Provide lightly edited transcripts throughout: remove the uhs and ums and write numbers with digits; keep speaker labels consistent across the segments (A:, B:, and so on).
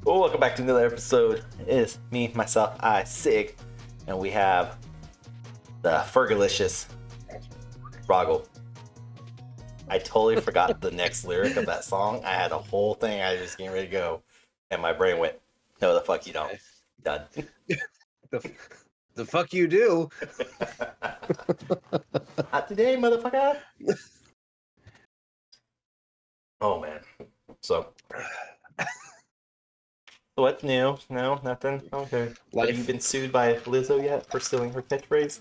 A: Well, welcome back to another episode. It's me, myself, Sig, and we have the Fergalicious Roggle. I totally forgot the next lyric of that song. I had a whole thing I was just getting ready to go, and my brain went, "No, the fuck you don't." Done.
B: The fuck you do?
A: Not today, motherfucker. Oh man. So what's new? No, nothing. Okay. Have you been sued by Lizzo yet for stealing her catchphrase?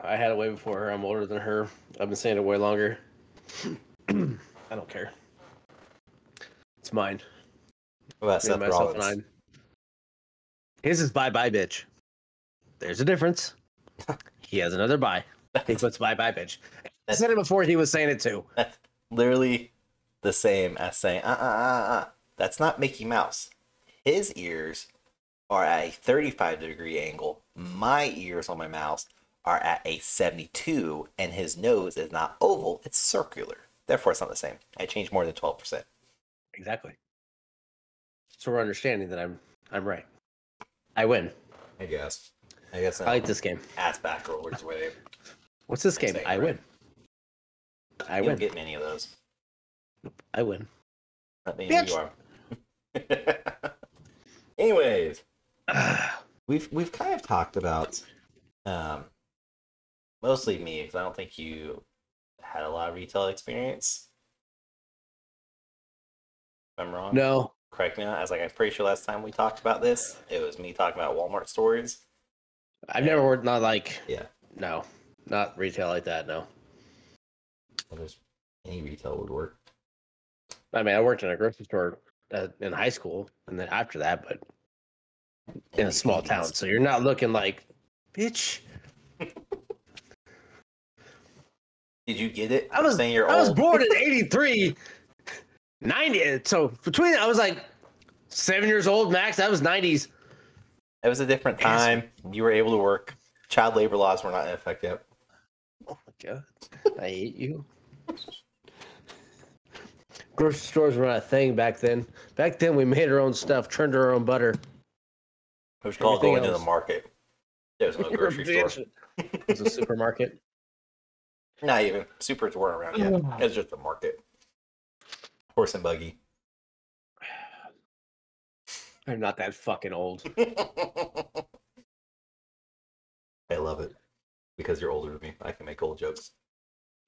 B: I had it way before her. I'm older than her. I've been saying it way longer. I don't care. It's mine.
A: What about Seth Rollins?
B: His is bye bye bitch. There's a difference. He has another bye. He puts bye bye bitch. I said it before he was saying it too.
A: That's literally the same as saying That's not Mickey Mouse. His ears are at a 35-degree angle. My ears on my mouse are at a 72, and his nose is not oval, it's circular. Therefore, it's not the same. I changed more than 12%.
B: Exactly. So we're understanding that I'm right. I win.
A: I guess
B: I like this game.
A: Ass backwards way.
B: What's this game? I win. I
A: You
B: win.
A: don't get many of those.
B: I win.
A: Not many you are. Anyways, we've kind of talked about mostly me, because I don't think you had a lot of retail experience. If I'm wrong.
B: No.
A: Correct me on that. I'm pretty sure last time we talked about this, it was me talking about Walmart stories.
B: I've never worked, not like,
A: yeah.
B: No, not retail like that, no.
A: Well, any retail would work.
B: I mean, I worked in a grocery store in high school, and then after that, but in a small town, so you're not looking like, bitch.
A: Did you get it?
B: I was born in 83, 90, so I was like 7 years old max. That was 90s.
A: It was a different time. You were able to work. Child labor laws were not in effect yet.
B: Oh my god, I hate you. Grocery stores were not a thing back then. Back then, we made our own stuff, churned our own butter.
A: It was called going to the market. There was no grocery store.
B: It was a supermarket.
A: Not even. Supers weren't around yet. It was just a market. Horse and buggy.
B: I'm not that fucking old.
A: I love it. Because you're older than me. I can make old jokes.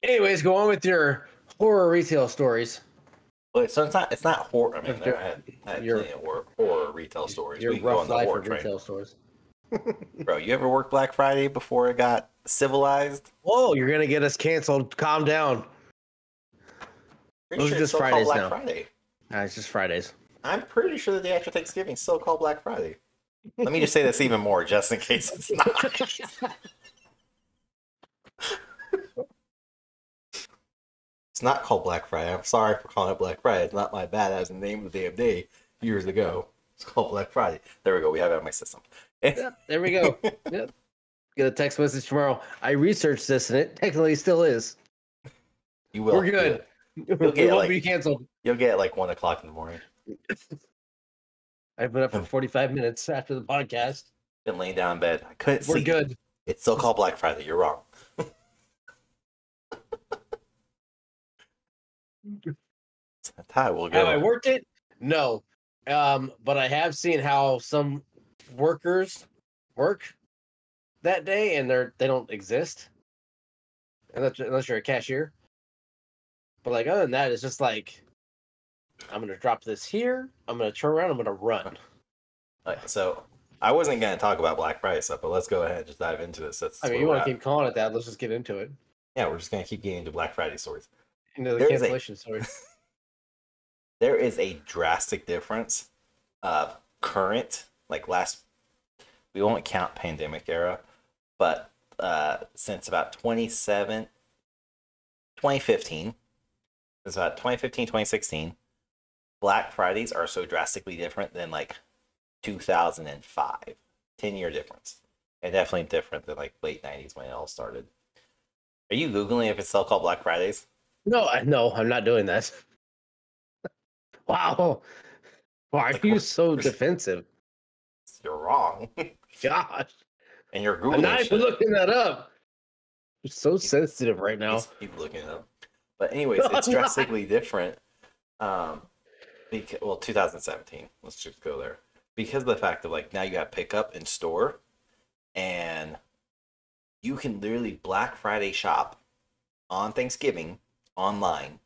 B: Anyways, go on with your horror retail stories.
A: Well, so it's not horror. I mean, I had plenty of horror retail stories.
B: Your rough life of retail stores.
A: Bro, you ever worked Black Friday before it got civilized?
B: Whoa, you're gonna get us canceled. Calm down. Those are just Fridays now.
A: Friday.
B: It's just Fridays.
A: I'm pretty sure the day after Thanksgiving is still called Black Friday. Let me just say this even more, just in case it's not. It's not called Black Friday. I'm sorry for calling it Black Friday. It's not my bad. That was the name of the damn day years ago. It's called Black Friday. There we go. We have it on my system.
B: Yep, there we go. Yep. Get a text message tomorrow. I researched this, and it technically still is.
A: You will.
B: We're good.
A: You'll get
B: won't be canceled.
A: You'll get at 1 o'clock in the morning.
B: I've been up for 45 minutes after the podcast.
A: Been laying down in bed. I couldn't sleep.
B: We're good.
A: It's still called Black Friday. You're wrong. We'll go.
B: Have I worked it? No. But I have seen how some workers work that day, and they don't exist unless you're a cashier. But like other than that, it's just like I'm gonna drop this here. I'm gonna turn around. I'm gonna run.
A: Right, so I wasn't gonna talk about Black Friday stuff, but let's go ahead and just dive into this.
B: You want to keep calling it that? Let's just get into it.
A: Yeah, we're just gonna keep getting into Black Friday stories.
B: Into the cancellation stories.
A: There is a drastic difference of current, like we won't count pandemic era, but since about 2015, it's about 2015, 2016, Black Fridays are so drastically different than like 2005. 10-year difference. And definitely different than like late 90s when it all started. Are you Googling if it's still called Black Fridays?
B: No, I'm not doing that. Wow. Why are you so defensive?
A: You're wrong.
B: Gosh,
A: And you're
B: I'm
A: Googling
B: not even
A: shit.
B: looking that up. You're so sensitive right now.
A: He's looking it up. But anyways, it's
B: I'm not.
A: drastically different. Um, because, well, 2017. Let's just go there. Because of the fact of like now you have pickup in store, and you can literally Black Friday shop on Thanksgiving online.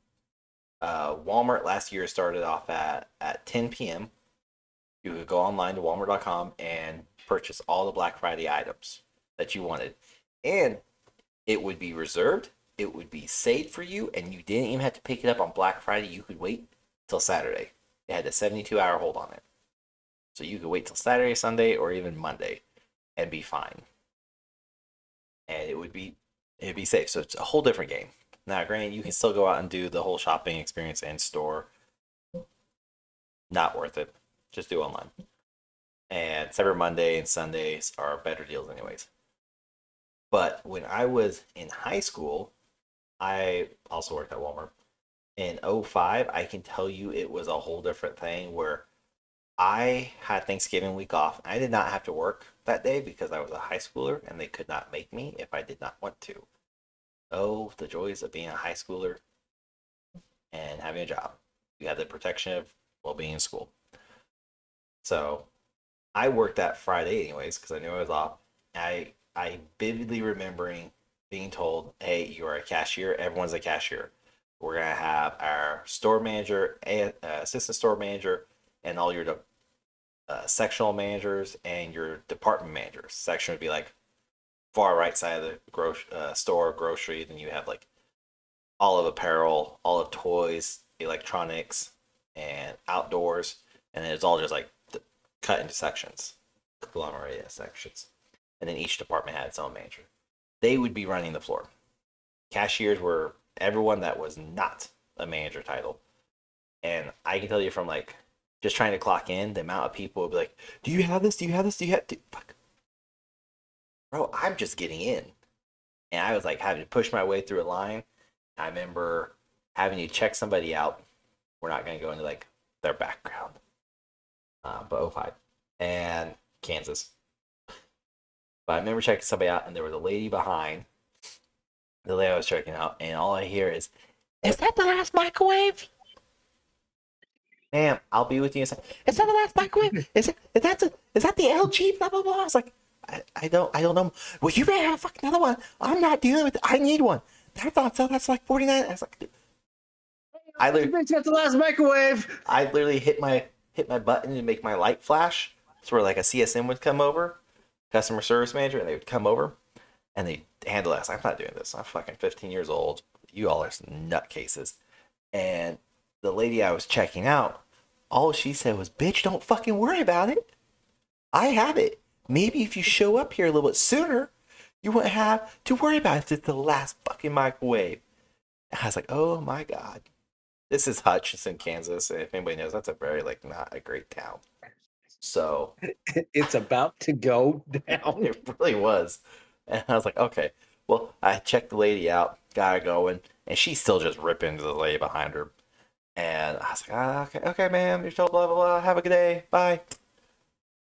A: Walmart last year started off at 10 p.m. You could go online to Walmart.com and purchase all the Black Friday items that you wanted, and it would be reserved. It would be saved for you, and you didn't even have to pick it up on Black Friday. You could wait till Saturday. It had a 72-hour hold on it. So you could wait till Saturday, Sunday, or even Monday and be fine. And it'd be safe. So it's a whole different game. Now, granted, you can still go out and do the whole shopping experience in store. Not worth it. Just do online. And Cyber Monday and Sundays are better deals anyways. But when I was in high school, I also worked at Walmart. In 05, I can tell you it was a whole different thing where I had Thanksgiving week off. I did not have to work that day because I was a high schooler and they could not make me if I did not want to. Oh, the joys of being a high schooler and having a job. You have the protection of being in school. So I worked that Friday anyways because I knew I was off. I vividly remembering being told, hey, you are a cashier. Everyone's a cashier. We're going to have our store manager, assistant store manager, and all your sectional managers and your department managers. Section would be like far right side of the store, grocery. Then you have like all of apparel, all of toys, electronics, and outdoors. And then it's all just like cut into sections, conglomerated sections. And then each department had its own manager. They would be running the floor. Cashiers were everyone that was not a manager title. And I can tell you from like just trying to clock in, the amount of people would be like, do you have this? Do you have this? Do you have this? Fuck. Bro, I'm just getting in. And I was like having to push my way through a line. I remember having to check somebody out. We're not going to go into like their background. But 05. And Kansas. But I remember checking somebody out, and there was a lady behind the lady I was checking out, and all I hear is that the last microwave? Ma'am, I'll be with you in a second. Is that the last microwave? Is that the LG? Blah blah blah. I was like, I don't know. Well, you better have fucking another one. I'm not dealing with it. I need one. That's like 49. I was like, dude.
B: I literally got the last microwave.
A: I literally hit my button to make my light flash, so where like a CSM would come over, customer service manager, and they would come over and they handle us. I'm not doing this. I'm fucking 15 years old. You all are nutcases. And the lady I was checking out, all she said was, bitch, don't fucking worry about it. I have it. Maybe if you show up here a little bit sooner, you wouldn't have to worry about it. It's the last fucking microwave. And I was like, oh my God. This is Hutchinson, Kansas. And if anybody knows, that's a very, like, not a great town. So.
B: It's about to go down.
A: It really was. And I was like, okay. Well, I checked the lady out, got her going, and she's still just ripping into the lady behind her. And I was like, okay, ma'am, you're told blah, blah, blah. Have a good day. Bye.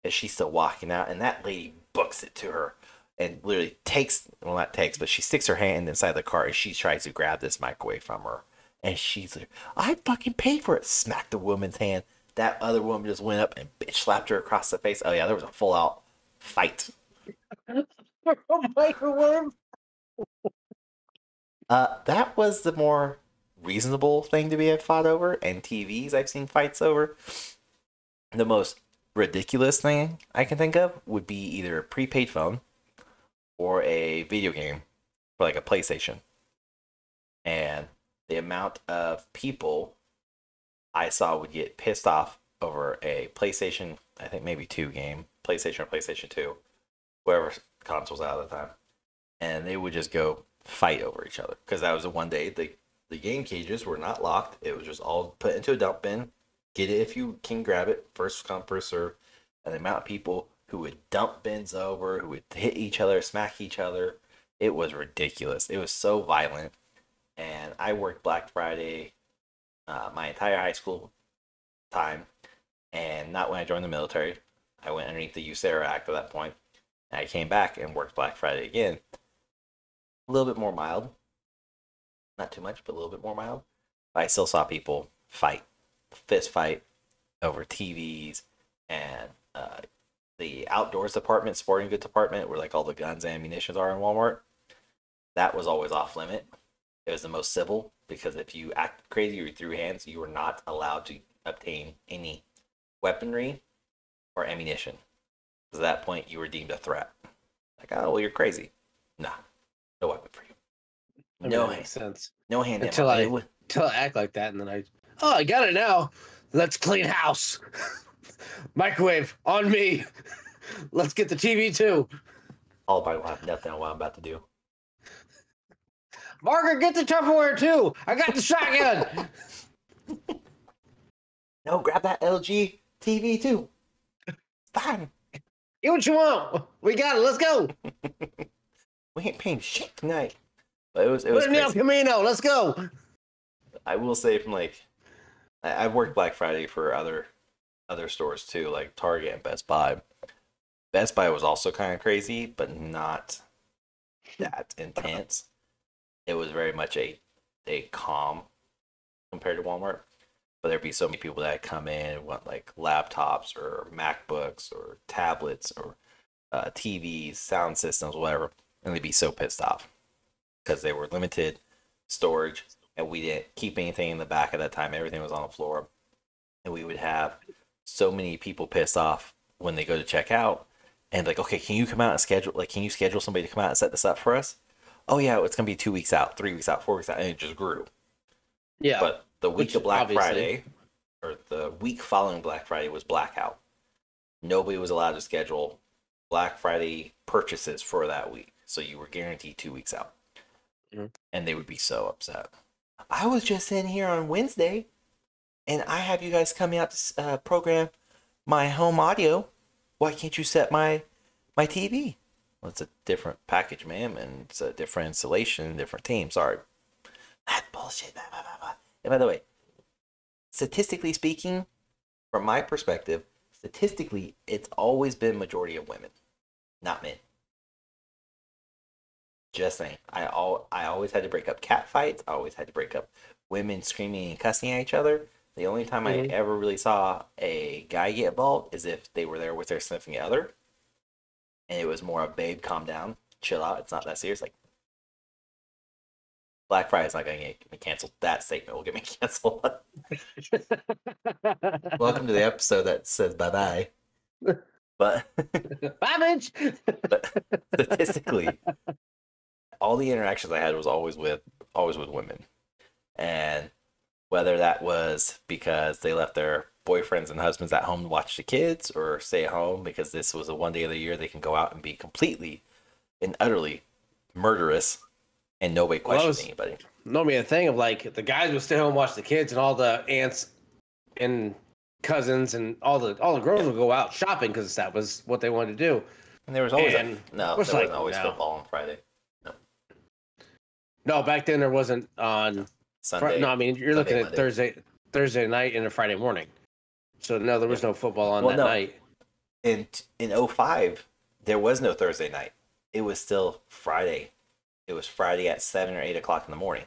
A: And she's still walking out, and that lady books it to her and literally but she sticks her hand inside the car and she tries to grab this microwave from her. And she's like, I fucking paid for it. Smacked the woman's hand. That other woman just went up and bitch slapped her across the face. Oh, yeah, there was a full out fight.
B: Microwave?
A: That was the more reasonable thing to be fought over, and TVs I've seen fights over. The most ridiculous thing I can think of would be either a prepaid phone or a video game for like a PlayStation. And the amount of people I saw would get pissed off over a PlayStation, I think maybe 2 game, PlayStation or PlayStation 2, whatever consoles out at the time. And they would just go fight over each other. Because that was the one day the game cages were not locked. It was just all put into a dump bin. Get it if you can grab it. First come, first serve. And the amount of people who would dump bins over, who would hit each other, smack each other. It was ridiculous. It was so violent. And I worked Black Friday my entire high school time. and not when I joined the military. I went underneath the USARA Act at that point, and I came back and worked Black Friday again. A little bit more mild, not too much, but a little bit more mild. But I still saw people fight, fist fight over TVs and the outdoors department, sporting goods department, where like all the guns and ammunitions are in Walmart. That was always off limit. It was the most civil because if you act crazy or you threw hands, you were not allowed to obtain any weaponry or ammunition. Because at that point, you were deemed a threat. Like, oh, well, you're crazy. Nah, no weapon for you.
B: I mean, that makes sense.
A: No hand
B: until I act like that, and then I got it now. Let's clean house. Microwave on me. Let's get the TV too.
A: All will have nothing on what I'm about to do.
B: Margaret, get the Tupperware too. I got the shotgun.
A: No, grab that LG TV too. Fine.
B: Get what you want. We got it. Let's go.
A: We ain't paying shit tonight. But it was
B: Put it in Camino. Let's go.
A: I will say from like I've worked Black Friday for other stores too, like Target and Best Buy. Best Buy was also kind of crazy, but not that intense. It was very much a calm compared to Walmart. But there'd be so many people that come in and want like laptops or MacBooks or tablets or TVs, sound systems, whatever, and they'd be so pissed off because they were limited storage and we didn't keep anything in the back at that time. Everything was on the floor, and we would have so many people pissed off when they go to check out and like, okay, can you come out and schedule? Like, can you schedule somebody to come out and set this up for us? Oh yeah, it's gonna be 2 weeks out, 3 weeks out, 4 weeks out, and it just grew.
B: Yeah,
A: but the week of Black Friday, or the week following Black Friday, was blackout. Nobody was allowed to schedule Black Friday purchases for that week, so you were guaranteed 2 weeks out. Mm-hmm. And they would be so upset. I was just in here on Wednesday, and I have you guys coming out to program my home audio. Why can't you set my TV? Well, it's a different package, ma'am, and it's a different installation, different team. Sorry. That's bullshit. Blah, blah, blah, blah. And by the way, statistically speaking, from my perspective, statistically, it's always been majority of women, not men. Just saying. I always had to break up cat fights. I always had to break up women screaming and cussing at each other. The only time I ever really saw a guy get involved is if they were there with their significant other. And it was more of, babe, calm down, chill out. It's not that serious. Like, Black Friday is not going to get me canceled. That statement will get me canceled. Welcome to the episode that says bye-bye. But
B: bye, bitch.
A: But statistically, all the interactions I had was always with women. And whether that was because they left their boyfriends and husbands at home to watch the kids, or stay at home because this was a one day of the year they can go out and be completely and utterly murderous and nobody questions anybody.
B: No, me a thing of like the guys would stay home and watch the kids, and all the aunts and cousins and all the girls would go out shopping because that was what they wanted to do.
A: And there was always wasn't always football on Friday.
B: No, back then there wasn't on
A: Sunday.
B: No, I mean you're looking at Thursday night and a Friday morning. So no, there was no football on that night.
A: In 2005, there was no Thursday night. It was still Friday. It was Friday at 7 or 8 o'clock in the morning.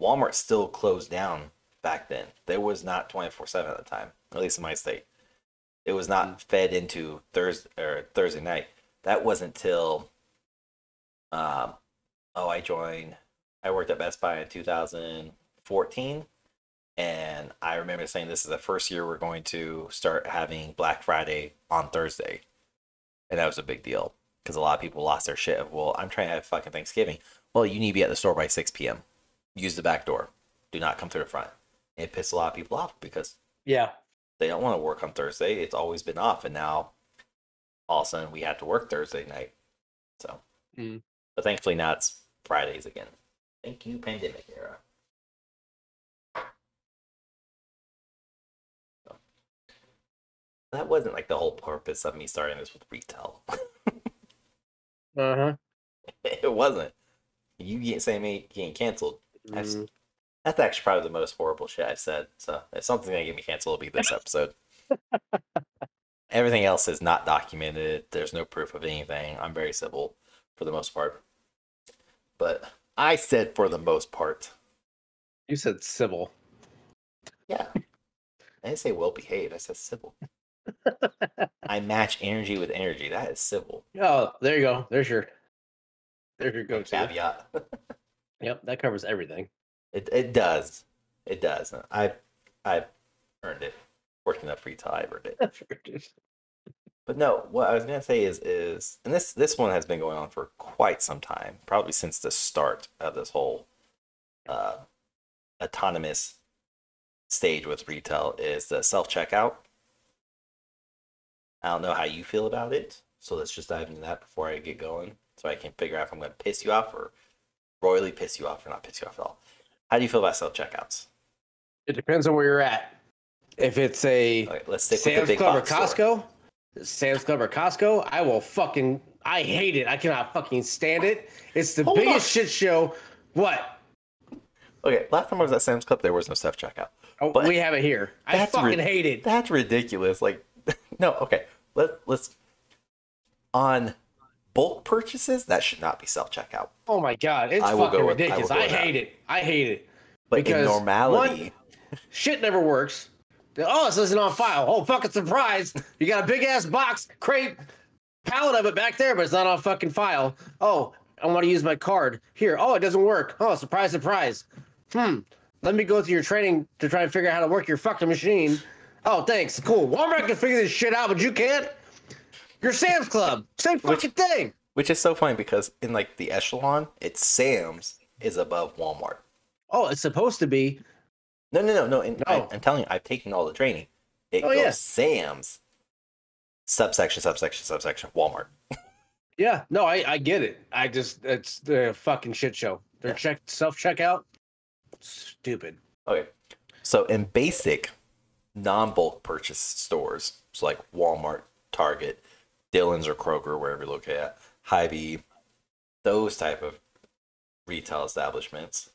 A: Walmart still closed down back then. There was not 24/7 at the time, at least in my state. It was not fed into Thursday night. That wasn't till I worked at Best Buy in 2014. And I remember saying this is the first year we're going to start having Black Friday on Thursday. And that was a big deal because a lot of people lost their shit of, well, I'm trying to have fucking Thanksgiving. Well, you need to be at the store by 6 p.m. Use the back door. Do not come through the front. And it pissed a lot of people off because they don't want to work on Thursday. It's always been off. And now all of a sudden we have to work Thursday night. So, But thankfully now it's Fridays again. Thank you, pandemic era. That wasn't like the whole purpose of me starting this with retail. It wasn't. You get saying me getting canceled. That's actually probably the most horrible shit I've said. So if something's gonna get me canceled, it'll be this episode. Everything else is not documented. There's no proof of anything. I'm very civil for the most part. But I said for the most part.
B: You said civil.
A: Yeah. I didn't say well behaved. I said civil. I match energy with energy. That is civil.
B: Oh, there you go. There's your go-to.
A: Caveat.
B: Yep, that covers everything.
A: It does. It does. I've earned it. Working up retail, I've earned it. But no, what I was gonna say is and this one has been going on for quite some time, probably since the start of this whole autonomous stage with retail, is the self-checkout. I don't know how you feel about it, so let's just dive into that before I get going, so I can figure out if I'm going to piss you off or royally piss you off or not piss you off at all. How do you feel about self-checkouts?
B: It depends on where you're at. If it's a
A: Let's stick with
B: Sam's
A: the big
B: Club or
A: box store.
B: Sam's Club or Costco, I hate it. I cannot fucking stand it. It's the
A: Hold
B: biggest shit show. What?
A: Okay, last time I was at Sam's Club, there was no self-checkout.
B: Oh,
A: But
B: we have it here. I fucking hate it.
A: That's ridiculous. Like, no, okay. Let's on bulk purchases, that should not be self-checkout.
B: Oh my god, it's fucking ridiculous. I hate it. I hate it.
A: But in normality,
B: shit never works. Oh, this isn't on file. Oh, fucking surprise. You got a big ass box, crate, pallet of it back there, but it's not on fucking file. Oh, I want to use my card. Here. Oh, it doesn't work. Oh, surprise, surprise. Let me go through your training to try and figure out how to work your fucking machine. Oh, thanks. Cool. Walmart can figure this shit out, but you can't? You're Sam's Club. Same fucking thing.
A: Which is so funny because in like the echelon, it's Sam's is above Walmart.
B: Oh, it's supposed to be.
A: No. I'm telling you, I've taken all the training. It goes Sam's, subsection, Walmart.
B: Yeah, no, I get it. It's the fucking shit show. Their self-checkout, stupid.
A: Okay, so in basic non-bulk purchase stores, so like Walmart, Target, Dillon's or Kroger, wherever you're located at, Hy-Vee, those type of retail establishments,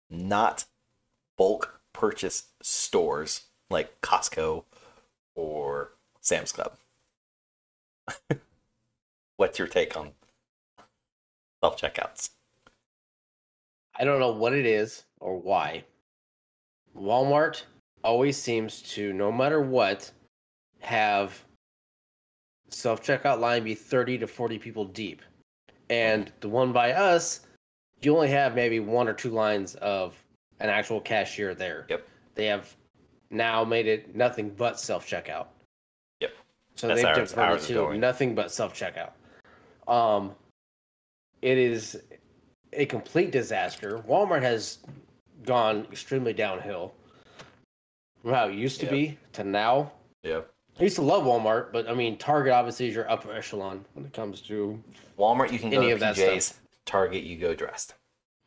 A: not bulk purchase stores like Costco or Sam's Club. What's your take on self-checkouts?
B: I don't know what it is or why. Walmart always seems to, no matter what, have self-checkout line be 30 to 40 people deep. And the one by us, you only have maybe one or two lines of an actual cashier there.
A: Yep.
B: They have now made it nothing but self-checkout.
A: Yep.
B: So they've diverted to nothing but self-checkout. It is a complete disaster. Walmart has gone extremely downhill from how it used to be to now.
A: Yep.
B: I used to love Walmart, but I mean, Target obviously is your upper echelon when it comes to
A: Walmart. You can go to
B: that
A: PJs.
B: stuff.
A: Target, you go dressed.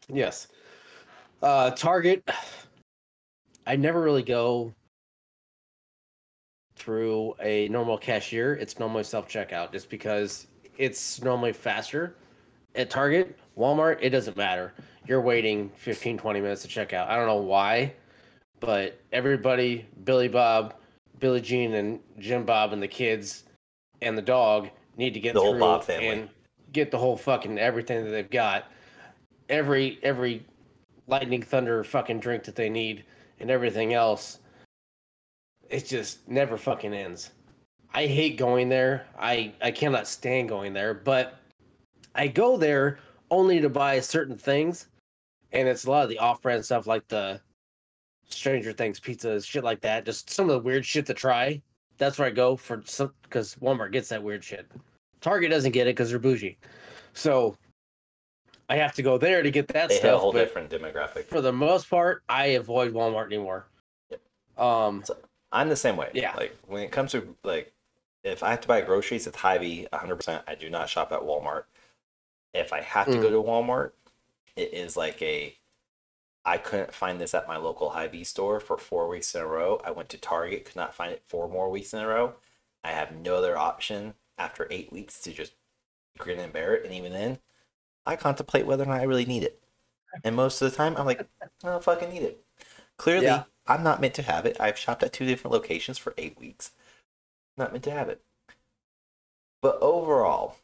B: Yes. Target, I never really go through a normal cashier. It's normally self-checkout just because it's normally faster. At Target, Walmart, it doesn't matter. You're waiting 15, 20 minutes to check out. I don't know why, but everybody, Billy Bob, Billie Jean, and Jim Bob, and the kids, and the dog need to get
A: the
B: through
A: whole Bob family
B: and get the whole fucking everything that they've got. Every lightning thunder fucking drink that they need and everything else. It just never fucking ends. I hate going there. I cannot stand going there, but I go there only to buy certain things, and it's a lot of the off-brand stuff like the Stranger Things pizzas, shit like that. Just some of the weird shit to try. That's where I go for some, because Walmart gets that weird shit. Target doesn't get it because they're bougie. So I have to go there to get that stuff.
A: They have a whole different demographic.
B: For the most part, I avoid Walmart anymore.
A: Yep. So I'm the same way.
B: Yeah.
A: Like when it comes to like, if I have to buy groceries, it's Hy-Vee 100%. I do not shop at Walmart. If I have to go to Walmart, it is like I couldn't find this at my local Hy-Vee store for 4 weeks in a row. I went to Target, could not find it 4 more weeks in a row. I have no other option after 8 weeks to just grin and bear it. And even then, I contemplate whether or not I really need it. And most of the time, I'm like, I don't fucking need it. Clearly, I'm not meant to have it. I've shopped at 2 different locations for 8 weeks. Not meant to have it. But overall,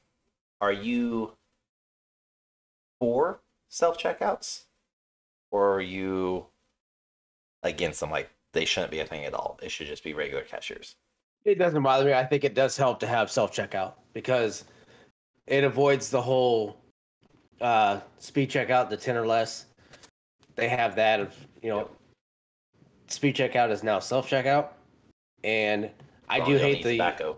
A: are you for self checkouts, or are you against them? Like they shouldn't be a thing at all. It should just be regular cashiers.
B: It doesn't bother me. I think it does help to have self checkout because it avoids the whole speed checkout, the 10 or less. They have that of, speed checkout is now self checkout. And I do hate the
A: tobacco.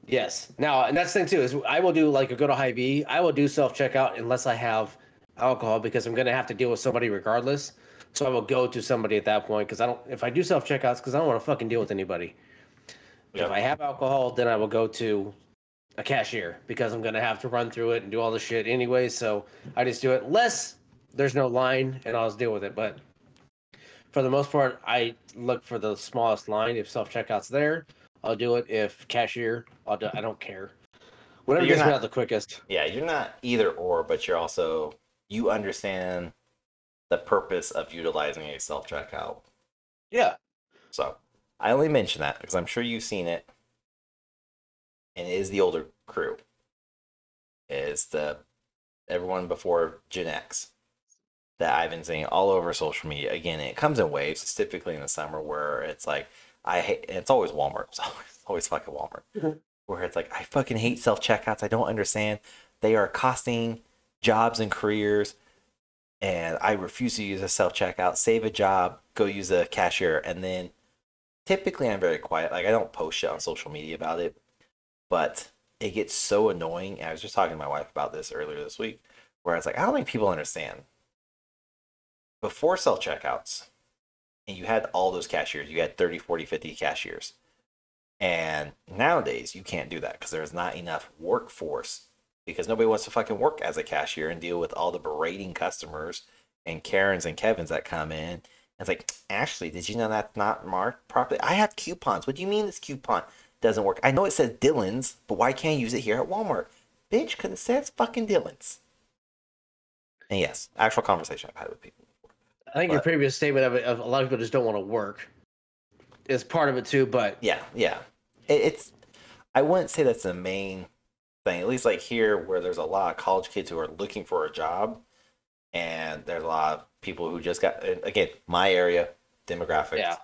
B: Yes. Now, and that's the thing too, is I will do like a go to Hy-Vee. I will do self checkout unless I have alcohol because I'm going to have to deal with somebody regardless. So I will go to somebody at that point because if I do self checkouts, because I don't want to fucking deal with anybody. Yep. If I have alcohol, then I will go to a cashier because I'm going to have to run through it and do all the shit anyway. So I just do it unless there's no line and I'll just deal with it. But for the most part, I look for the smallest line. If self checkout's there, I'll do it. If cashier, I'll do. I don't care. Whatever gets me out the quickest.
A: Yeah, you're not either or, but you're also you understand the purpose of utilizing a self checkout.
B: Yeah.
A: So I only mention that because I'm sure you've seen it, and it is the older crew. Is the everyone before Gen X that I've been seeing all over social media. Again, it comes in waves. It's typically in the summer where it's like I hate. And it's always Walmart. It's always fucking Walmart. Mm-hmm. Where it's like I fucking hate self checkouts. I don't understand. They are costing jobs and careers, and I refuse to use a self checkout. Save a job, go use a cashier, and then typically I'm very quiet. Like I don't post shit on social media about it, but it gets so annoying. And I was just talking to my wife about this earlier this week, where I was like, I don't think people understand. Before self checkouts, and you had all those cashiers, you had 30, 40, 50 cashiers. And nowadays, you can't do that because there's not enough workforce because nobody wants to fucking work as a cashier and deal with all the berating customers and Karens and Kevins that come in. And it's like, Ashley, did you know that's not marked properly? I have coupons. What do you mean this coupon doesn't work? I know it says Dylan's, but why can't I use it here at Walmart? Bitch, because it says fucking Dylan's. And yes, actual conversation I've had with people before.
B: I think your previous statement of a lot of people just don't want to work is part of it too, but
A: yeah. It's I wouldn't say that's the main thing. At least like here where there's a lot of college kids who are looking for a job, and there's a lot of people who just got, again, my area demographics.
B: Yeah.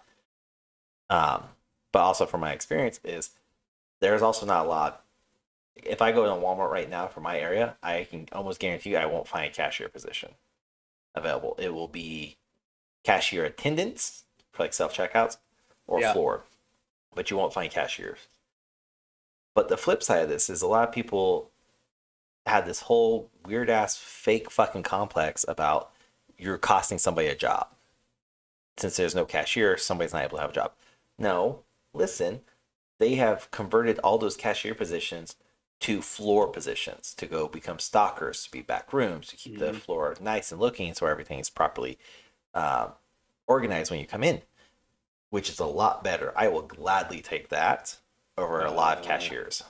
A: But also from my experience is there's also not a lot. If I go to Walmart right now for my area, I can almost guarantee you I won't find a cashier position available. It will be cashier attendants for like self checkouts or floor, but you won't find cashiers. But the flip side of this is a lot of people had this whole weird ass fake fucking complex about you're costing somebody a job. Since there's no cashier, somebody's not able to have a job. No, listen, they have converted all those cashier positions to floor positions to go become stockers, to be back rooms, to keep the floor nice and looking so everything is properly organized when you come in, which is a lot better. I will gladly take that over a lot of cashiers.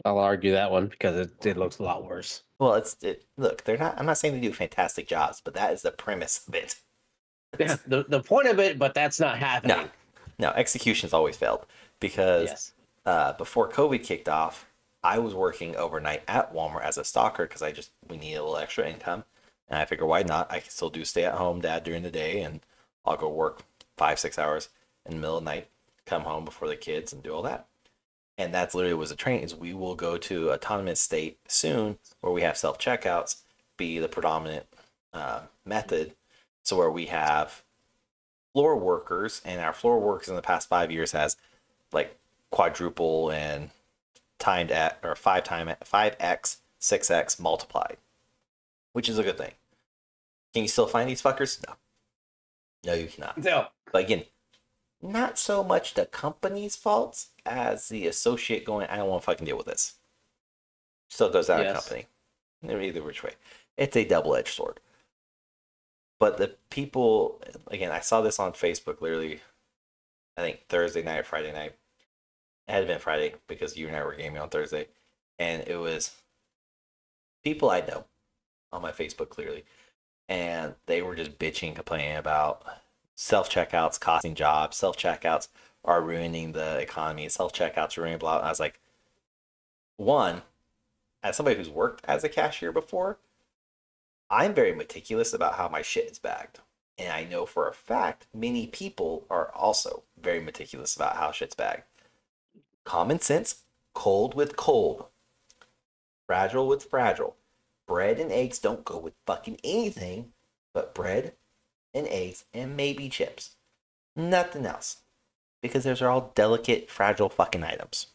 B: I'll argue that one because it looks a lot worse.
A: Well, look, they're not. I'm not saying they do fantastic jobs, but that is the premise of it.
B: Yeah, the point of it, but that's not happening.
A: No, execution's always failed because before COVID kicked off, I was working overnight at Walmart as a stalker because we need a little extra income, and I figured why not? I can still do stay at home dad during the day, and I'll go work 5-6 hours in the middle of the night, come home before the kids, and do all that. And that's literally was a train. Is we will go to autonomous state soon where we have self checkouts be the predominant method. So where we have floor workers, and our floor workers in the past 5 years has like quadruple and timed at or 5x 6x multiplied, which is a good thing. Can you still find these fuckers? No, you cannot.
B: No.
A: But again, not so much the company's faults as the associate going, I don't want to fucking deal with this. Still goes out of company. Either which way. It's a double-edged sword. But the people, again, I saw this on Facebook literally, I think Thursday night or Friday night. It had been Friday because you and I were gaming on Thursday. And it was people I know on my Facebook clearly. And they were just bitching, complaining about self-checkouts costing jobs, self-checkouts are ruining the economy, self-checkouts ruining blah. I was like, one, as somebody who's worked as a cashier before, I'm very meticulous about how my shit is bagged. And I know for a fact many people are also very meticulous about how shit's bagged. Common sense, cold with cold, fragile with fragile. Bread and eggs don't go with fucking anything but bread and eggs and maybe chips. Nothing else. Because those are all delicate, fragile fucking items.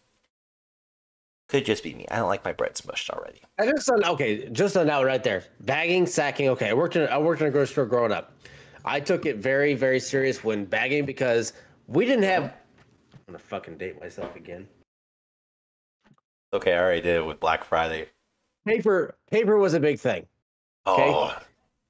A: Could just be me. I don't like my bread smushed already.
B: I just on okay, just on that right there. Bagging, sacking. Okay, I worked in a grocery store growing up. I took it very, very serious when bagging because we didn't have. I'm gonna fucking date myself again.
A: Okay, I already did it with Black Friday.
B: Paper was a big thing. Okay,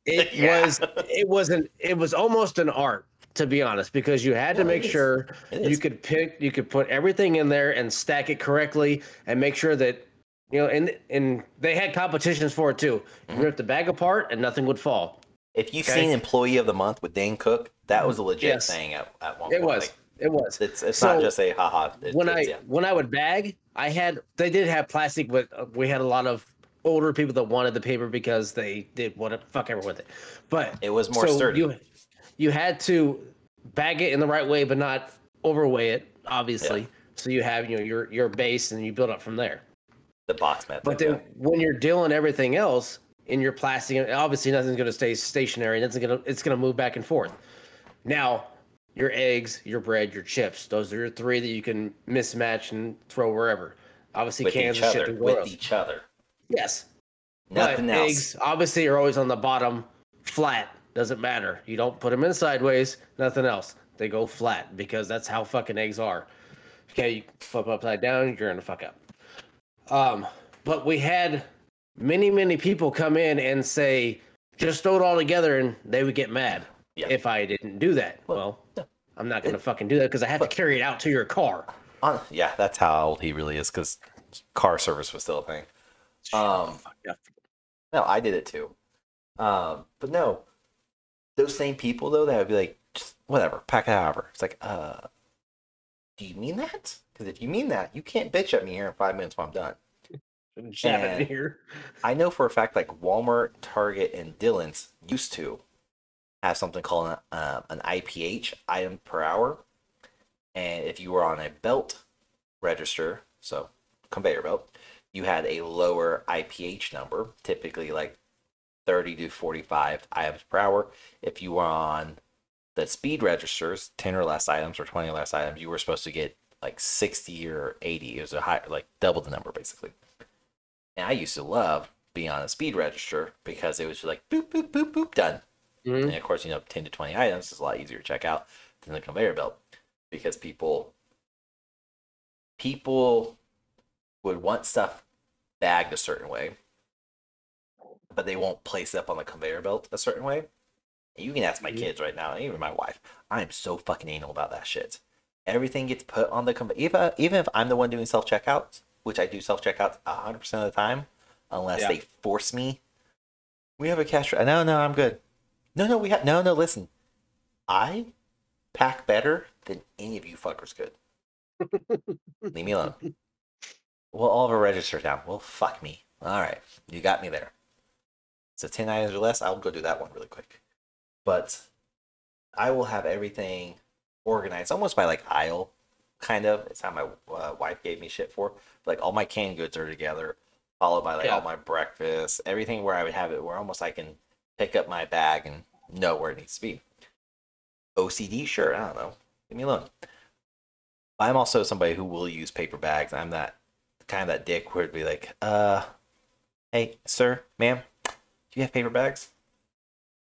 B: it was almost an art, to be honest, because you had to make sure you could put everything in there and stack it correctly and make sure that, you know, and they had competitions for it too. You rip the bag apart and nothing would fall.
A: If you've seen Employee of the Month with Dane Cook, that was a legit thing at one point.
B: It was.
A: It's so, not just a haha.
B: When I would bag, they did have plastic, but we had a lot of older people that wanted the paper because they did want to fuck everyone with it. But
A: it was more sturdy.
B: You had to bag it in the right way, but not overweigh it, obviously. Yeah. So you have, you know, your base and you build up from there.
A: The box method.
B: But then when you're dealing everything else in your plastic, obviously nothing's going to stay stationary. It's going to move back and forth. Now, your eggs, your bread, your chips, those are your three that you can mismatch and throw wherever. Obviously,
A: with
B: cans
A: and shit
B: with
A: each other.
B: Yes.
A: Nothing else.
B: Eggs obviously are always on the bottom, flat. Doesn't matter. You don't put them in sideways. Nothing else. They go flat because that's how fucking eggs are. Okay, you flip upside down, you're gonna fuck up. But we had many people come in and say, just throw it all together, and they would get mad if I didn't do that. Well, I'm not gonna fucking do that because I have to carry it out to your car.
A: Yeah, that's how old he really is, because car service was still a thing. No, I did it too. But no, those same people though, that would be like, just whatever, pack it however. It's like, do you mean that? Because if you mean that, you can't bitch at me here in 5 minutes while I'm done. And
B: here.
A: I know for a fact, like Walmart, Target, and Dillon's used to have something called an IPH, item per hour. And if you were on a belt register, so conveyor belt, you had a lower IPH number, typically like 30 to 45 items per hour. If you were on the speed registers, 10 or less items or 20 or less items, you were supposed to get like 60 or 80. It was a high, like double the number basically. And I used to love being on a speed register because it was just like boop, boop, boop, boop, done. Mm-hmm. And of course, 10 to 20 items is a lot easier to check out than the conveyor belt, because people would want stuff bagged a certain way, but they won't place it up on the conveyor belt a certain way. You can ask my kids right now, and even my wife. I am so fucking anal about that shit. Everything gets put on the conveyor. Even if I'm the one doing self-checkouts, which I do self-checkouts 100% of the time, unless they force me. We have a cash. No, I'm good. No, we have. No, listen. I pack better than any of you fuckers could. Leave me alone. Well, all of our registers down. Well, fuck me. All right, you got me there. So 10 items or less, I'll go do that one really quick. But I will have everything organized almost by like aisle, kind of. It's how my wife gave me shit for. Like all my canned goods are together, followed by like all my breakfast, everything where I would have it where almost I can pick up my bag and know where it needs to be. OCD, sure, I don't know. Leave me alone. I'm also somebody who will use paper bags. I'm that kind of that dick where it'd be like, hey, sir, ma'am, do you have paper bags?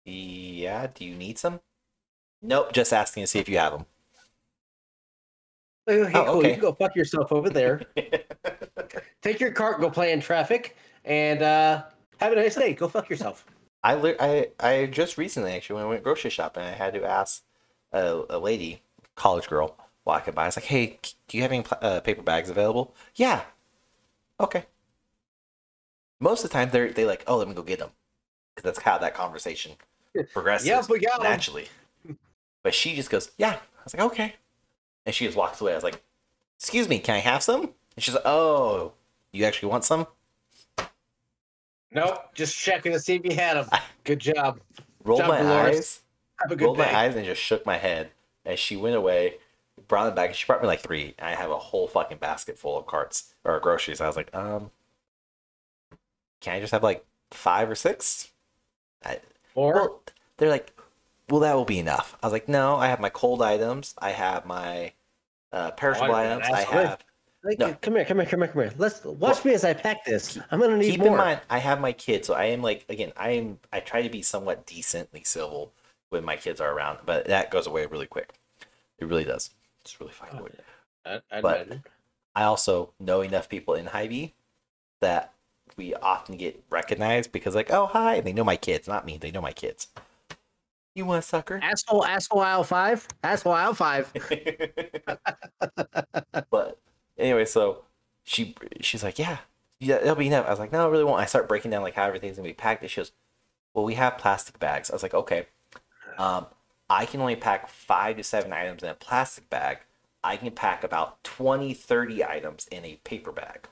A: Yeah, do you need some? Nope, just asking to see if you have them.
B: Okay, cool. Okay. You can go fuck yourself over there. Take your cart, go play in traffic, and have a nice day. Go fuck yourself.
A: I just recently, actually, when I went grocery shopping, I had to ask a lady, college girl, walking by. I was like, hey, do you have any paper bags available? Yeah. Okay. Most of the time, they like, oh, let me go get them. Because that's how that conversation progresses naturally. But she just goes, yeah. I was like, okay. And she just walks away. I was like, excuse me, can I have some? And she's like, oh, you actually want some?
B: Nope, just checking to see if you had them.
A: I
B: Good job.
A: rolled
B: Job,
A: my
B: Dolores.
A: eyes,
B: Have a good day.
A: and just shook my head. And she went away, brought it back. She brought me like 3. And I have a whole fucking basket full of carts or groceries. I was like, can I just have like 5 or 6?
B: Or
A: Well, they're like, well, that will be enough. I was like, no, I have my cold items. I have my perishable items. I have.
B: like,
A: No.
B: come here. Let's watch me as I pack this. I'm gonna need
A: Keep
B: more.
A: in mind, I have my kids, so I am like, again, I try to be somewhat decently civil when my kids are around, but that goes away really quick. It really does. It's really fucking weird.
B: I'd
A: But
B: imagine.
A: I also know enough people in Hy-Vee that we often get recognized because like, oh hi, and they know my kids, not me. They know my kids. You want a sucker?
B: Asshole aisle 5. Asshole aisle 5.
A: But anyway, so she's like, yeah, that'll be enough. I was like, no, it really won't. I start breaking down like how everything's gonna be packed. And she goes, well, we have plastic bags. I was like, okay, I can only pack 5 to 7 items in a plastic bag. I can pack about 20, 30 items in a paper bag,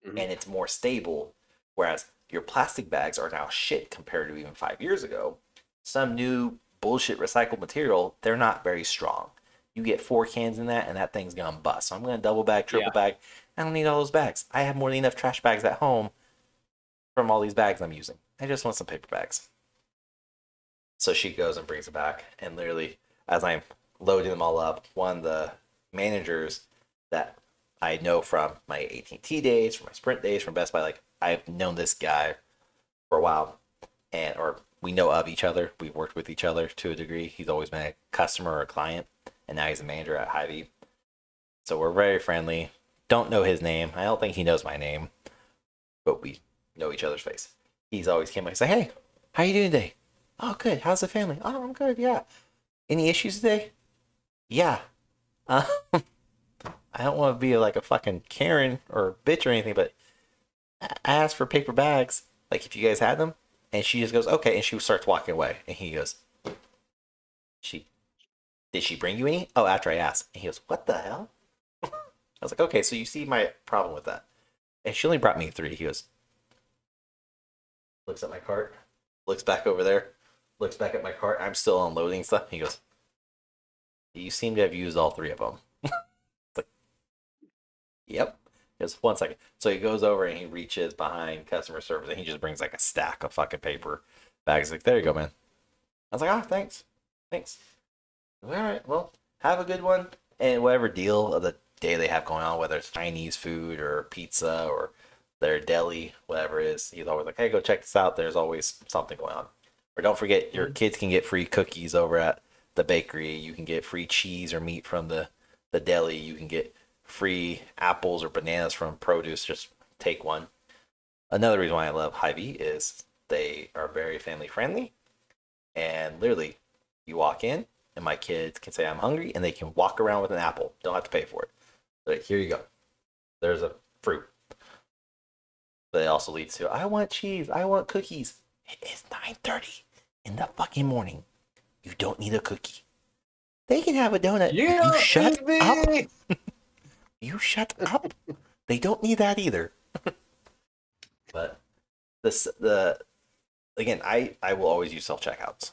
A: and it's more stable. Whereas your plastic bags are now shit compared to even 5 years ago. Some new bullshit recycled material, they're not very strong. You get 4 cans in that, and that thing's gonna bust. So I'm gonna double bag, triple bag. I don't need all those bags. I have more than enough trash bags at home from all these bags I'm using. I just want some paper bags. So she goes and brings it back, and literally, as I'm loading them all up, one of the managers that I know from my AT&T days, from my Sprint days, from Best Buy, like I've known this guy for a while, or we know of each other. We've worked with each other to a degree. He's always been a customer or a client, and now he's a manager at Hy-Vee. So we're very friendly. Don't know his name. I don't think he knows my name, but we know each other's face. He's always came like, say, hey, how you doing today? Oh, good. How's the family? Oh, I'm good. Yeah. Any issues today? Yeah. I don't want to be like a fucking Karen or bitch or anything, but I asked for paper bags, like if you guys had them, and she just goes, okay, and she starts walking away, and he goes, did she bring you any? Oh, after I asked, and he goes, what the hell? I was like, okay, so you see my problem with that, and she only brought me 3. He goes, looks at my cart, looks back over there, looks back at my cart. I'm still unloading stuff. He goes, you seem to have used all 3 of them. Like, yep. Just 1 second. So he goes over and he reaches behind customer service and he just brings like a stack of fucking paper bags. Like, there you go, man. I was like, oh, thanks. Thanks. All right, well, have a good one. And whatever deal of the day they have going on, whether it's Chinese food or pizza or their deli, whatever it is, he's always like, hey, go check this out. There's always something going on. Or don't forget, your kids can get free cookies over at the bakery. You can get free cheese or meat from the deli. You can get free apples or bananas from produce. Just take one. Another reason why I love Hy-Vee is they are very family friendly. And literally, you walk in and my kids can say I'm hungry and they can walk around with an apple. Don't have to pay for it. Like, here you go. There's a fruit. But it also leads to, I want cheese. I want cookies. It is 9:30 in the fucking morning. You don't need a cookie. They can have a donut. You shut up. You shut up. They don't need that either. But again, I will always use self-checkouts,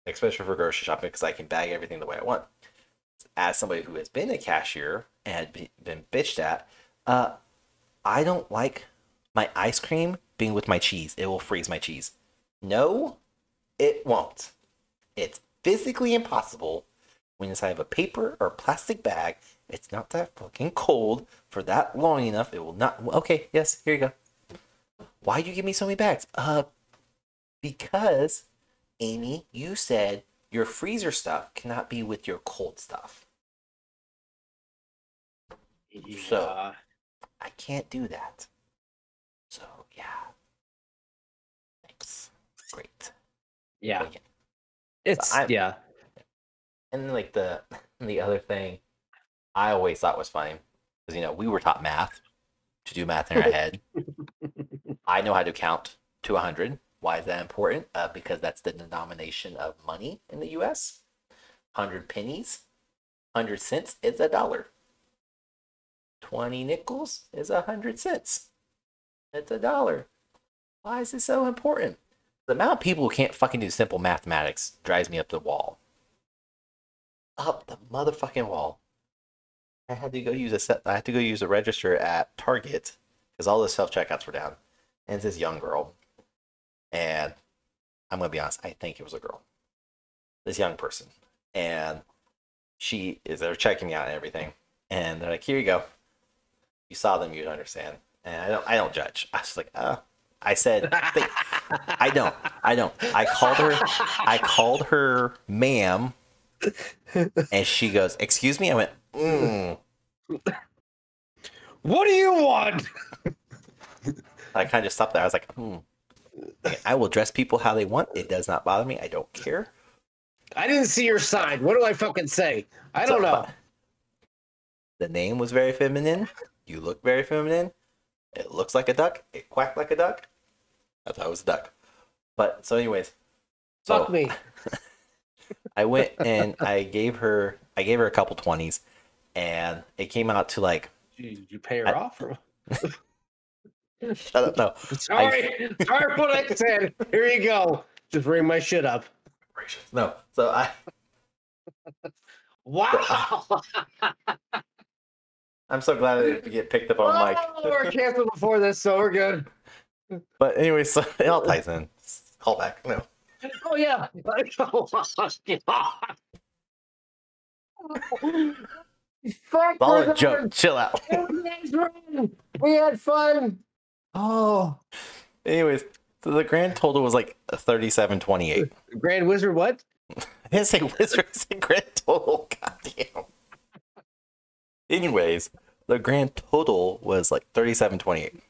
A: especially for grocery shopping, because I can bag everything the way I want. As somebody who has been a cashier and had been bitched at, I don't like my ice cream being with my cheese. It will freeze my cheese. No, it won't. It's physically impossible when inside of a paper or plastic bag. It's not that fucking cold for that long enough. It will not. Okay, yes, here you go. Why'd you give me so many bags? Because, Amy, you said your freezer stuff cannot be with your cold stuff.
B: Yeah.
A: So, I can't do that. So, yeah. Thanks. Great.
B: Yeah.
A: Again,
B: It's, yeah.
A: And then, like, the other thing I always thought was funny, because, we were taught math to do math in our head. I know how to count to 100. Why is that important? Because that's the denomination of money in the U.S. 100 pennies, 100 cents is $1. 20 nickels is 100 cents. It's $1. Why is it so important? The amount of people who can't fucking do simple mathematics drives me up the wall. Up the motherfucking wall. I had to go use a register at Target because all the self checkouts were down. And it's this young girl. And I'm gonna be honest, I think it was a girl. This young person. And they're checking me out and everything. And they're like, here you go. You saw them, you'd understand. And I don't judge. I was like, I said, I don't. I called her ma'am, and she goes, excuse me? I went,
B: What do you want?
A: I kind of just stopped there. I was like, I will dress people how they want. It does not bother me. I don't care.
B: I didn't see your sign. What do I fucking say? I don't know.
A: The name was very feminine. You look very feminine. It looks like a duck. It quacked like a duck. I thought it was a duck. But so anyways.
B: Fuck me.
A: I went and I gave her a couple 20s, and it came out to like.
B: Did you pay her off? Or...
A: Shut up! No.
B: Sorry for what I said. Here you go. Just bring my shit up.
A: No. So I.
B: Wow.
A: I'm so glad I didn't get picked up on mic.
B: We're canceled before this, so we're good.
A: But anyway, so it all ties in. Call back. No.
B: Oh yeah. Fuck.
A: All a joke. Chill out.
B: We had fun.
A: Oh. Anyways, so the grand total was like 37.28.
B: Grand Wizard what?
A: I didn't say wizard, I said grand total. Goddamn. Anyways, the grand total was like 37.28.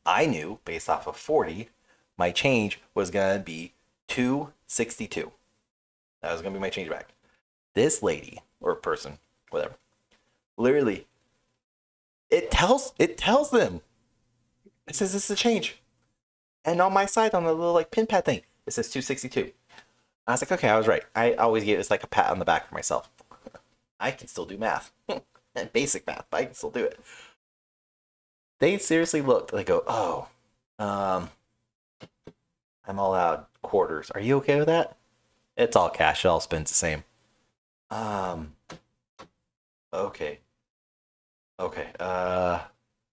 A: I knew based off of 40, my change was gonna be 262. That was gonna be my change back. This lady or person, whatever, literally, it tells them. It says this is a change, and on my side on the little like pin pad thing, it says 262. I was like, okay, I was right. I always give this like a pat on the back for myself. I can still do math. And basic math, but I can still do it. They seriously looked. They go, oh, I'm all out quarters. Are you okay with that? It's all cash. It all spends the same. Okay.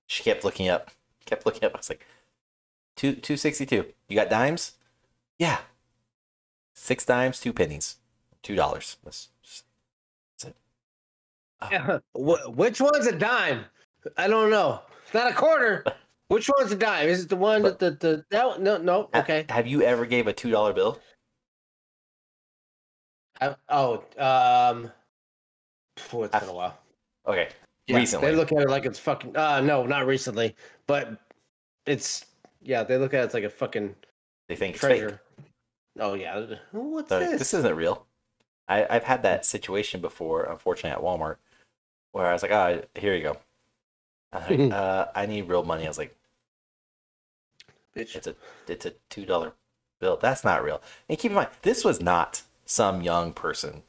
A: She kept looking up. I was like, 262. You got dimes? Yeah. 6 dimes, 2 pennies, $2. That's it.
B: Yeah. Which one's a dime? I don't know. It's not a quarter. Which one's a dime? Is it the one that no? Okay.
A: Have you ever gave a $2 bill?
B: It's been a while.
A: Okay.
B: Yeah,
A: recently.
B: They look at it like it's fucking. No, not recently, but it's they look at it like a fucking.
A: They think it's
B: treasure.
A: fake.
B: Oh yeah. What's this?
A: This isn't real. I've had that situation before, unfortunately, at Walmart, where I was like, "Oh, here you go." I need real money. I was like,
B: Bitch.
A: it's a $2 bill. That's not real. And keep in mind, this was not some young person,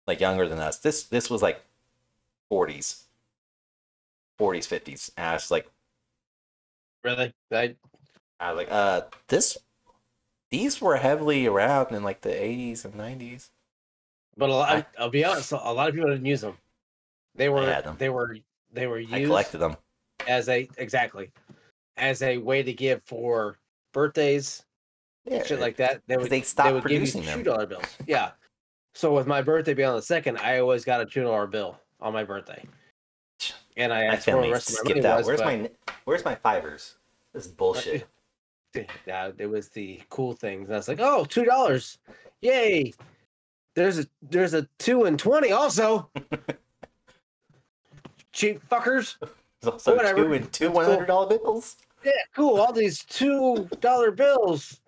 A: like younger than us. This was like 40s, 50s. And I was like,
B: Really?
A: I was like, these were heavily around in like the 80s and 90s.
B: But I'll be honest, a lot of people didn't use them. They were used.
A: I collected them
B: as a way to give for birthdays, shit like that. They would
A: producing
B: give you
A: them.
B: $2 bills. Yeah. So with my birthday being on the 2nd, I always got a $2 bill on my birthday. And I asked for the rest of my money.
A: Where's my fivers? This is bullshit.
B: Yeah, it was the cool things. And I was like, oh, $2. Yay. There's a 2 and 20 also. Cheap fuckers.
A: There's also
B: whatever.
A: 2 and 2 $100 bills.
B: Yeah, cool. All these $2 bills.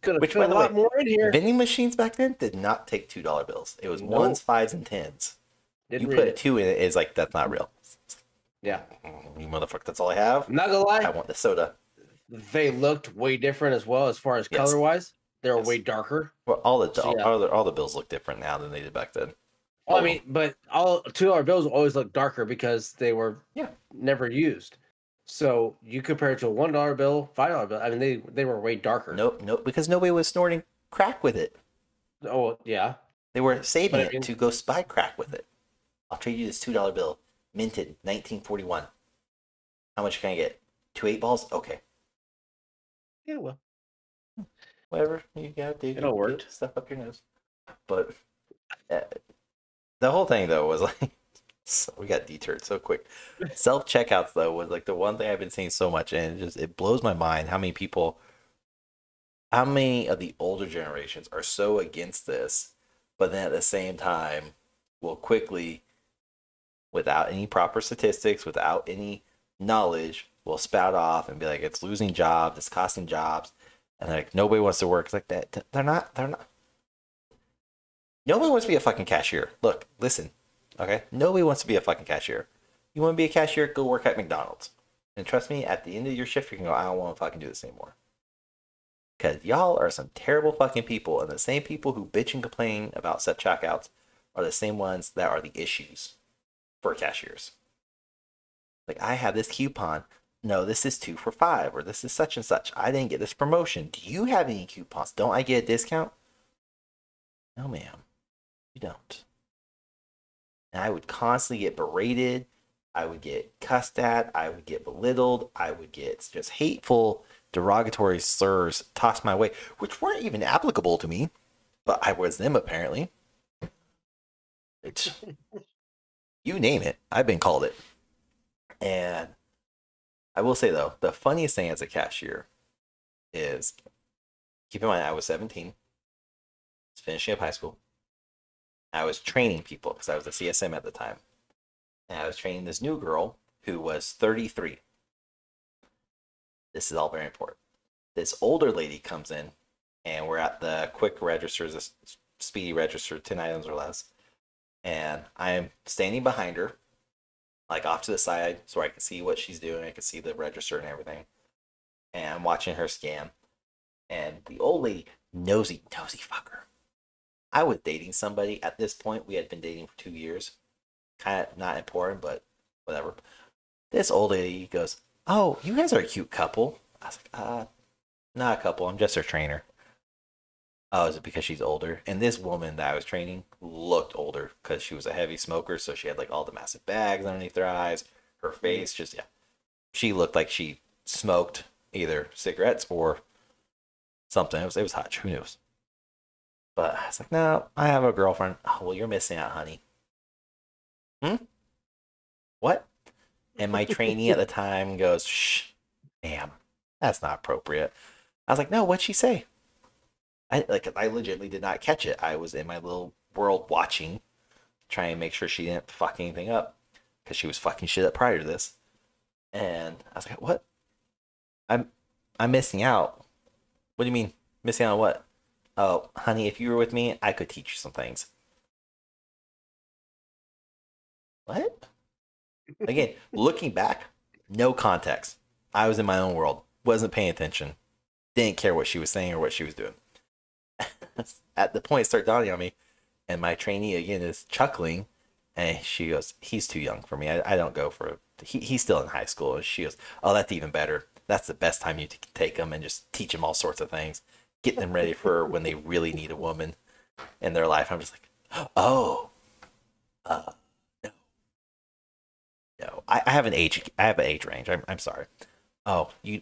B: Could have put a lot more in here.
A: Vending machines back then did not take $2 bills. It was 1s, 5s, and 10s.
B: Didn't
A: you put a 2 in it, it's like, that's not real.
B: Yeah.
A: You motherfucker, that's all I have.
B: I'm not gonna lie.
A: I want the soda.
B: They looked way different as well as far as color-wise. They're
A: Yes.
B: way darker.
A: Well,
B: So, yeah.
A: all the bills look different now than they did back then.
B: Well, I
A: All of
B: mean,
A: them.
B: but all $2 bills always look darker because they were
A: Yeah.
B: never used. So you compare it to a $1 bill, $5 bill. I mean, they were way darker.
A: Nope, because nobody was snorting crack with it.
B: Oh yeah,
A: They were saving
B: but I
A: it
B: mean,
A: to go spy crack with it. I'll trade you this $2 bill, minted 1941. How much can I get? 2 8 balls? Okay.
B: yeah, well,
A: Whatever you gotta do,
B: it all
A: get
B: worked.
A: stuff up your nose. But uh, the whole thing though was like, so we got deterred so quick. Self checkouts though was like the one thing I've been seeing so much, and it blows my mind how many of the older generations are so against this, but then at the same time will quickly, without any proper statistics, without any knowledge, will spout off and be like, it's losing jobs, it's costing jobs, and like nobody wants to work. It's like that. They're not. Nobody wants to be a fucking cashier. Look, listen, okay? Nobody wants to be a fucking cashier. You want to be a cashier? Go work at McDonald's. And trust me, at the end of your shift, you can go, I don't want to fucking do this anymore. Because y'all are some terrible fucking people. And the same people who bitch and complain about set checkouts are the same ones that are the issues for cashiers. Like, I have this coupon. No, this is 2 for $5. Or this is such and such. I didn't get this promotion. Do you have any coupons? Don't I get a discount? No, ma'am. You don't. And I would constantly get berated. I would get cussed at. I would get belittled. I would get just hateful, derogatory slurs tossed my way, which weren't even applicable to me, but I was them apparently. It's, you name it, I've been called it. And I will say though, the funniest thing as a cashier is, keep in mind I was 17, was finishing up high school. I was training people because I was a CSM at the time. And I was training this new girl who was 33. This is all very important. This older lady comes in, and we're at the quick registers, the speedy register, 10 items or less. And I'm standing behind her, like off to the side, so I can see what she's doing. I can see the register and everything. And I'm watching her scan. And the old lady, nosy fucker. I was dating somebody at this point. We had been dating for 2 years. Kind of not important, but whatever. This old lady goes, "Oh, you guys are a cute couple." I was like, not a couple. I'm just her trainer. Oh, is it because she's older? And this woman that I was training looked older because she was a heavy smoker, so she had like all the massive bags underneath her eyes. Her face just, yeah. She looked like she smoked either cigarettes or something. It was hot. Who knows? But I was like, no, I have a girlfriend. Oh, well, you're missing out, honey. What? And my trainee at the time goes, shh, ma'am, that's not appropriate. I was like, no, what'd she say? I legitimately did not catch it. I was in my little world watching, trying to make sure she didn't fuck anything up, because she was fucking shit up prior to this. And I was like, what? I'm missing out. What do you mean? Missing out on what? Oh, honey, if you were with me, I could teach you some things. What? Again, looking back, no context. I was in my own world, wasn't paying attention, didn't care what she was saying or what she was doing. At the point, it started dawning on me, and my trainee again is chuckling, and she goes, "He's too young for me. I don't go for. He's still in high school." And she goes, "Oh, that's even better. That's the best time you take them and just teach them all sorts of things, get them ready for when they really need a woman in their life." I'm just like, oh, no. No, I have an age. I have an age range. I'm sorry. Oh, you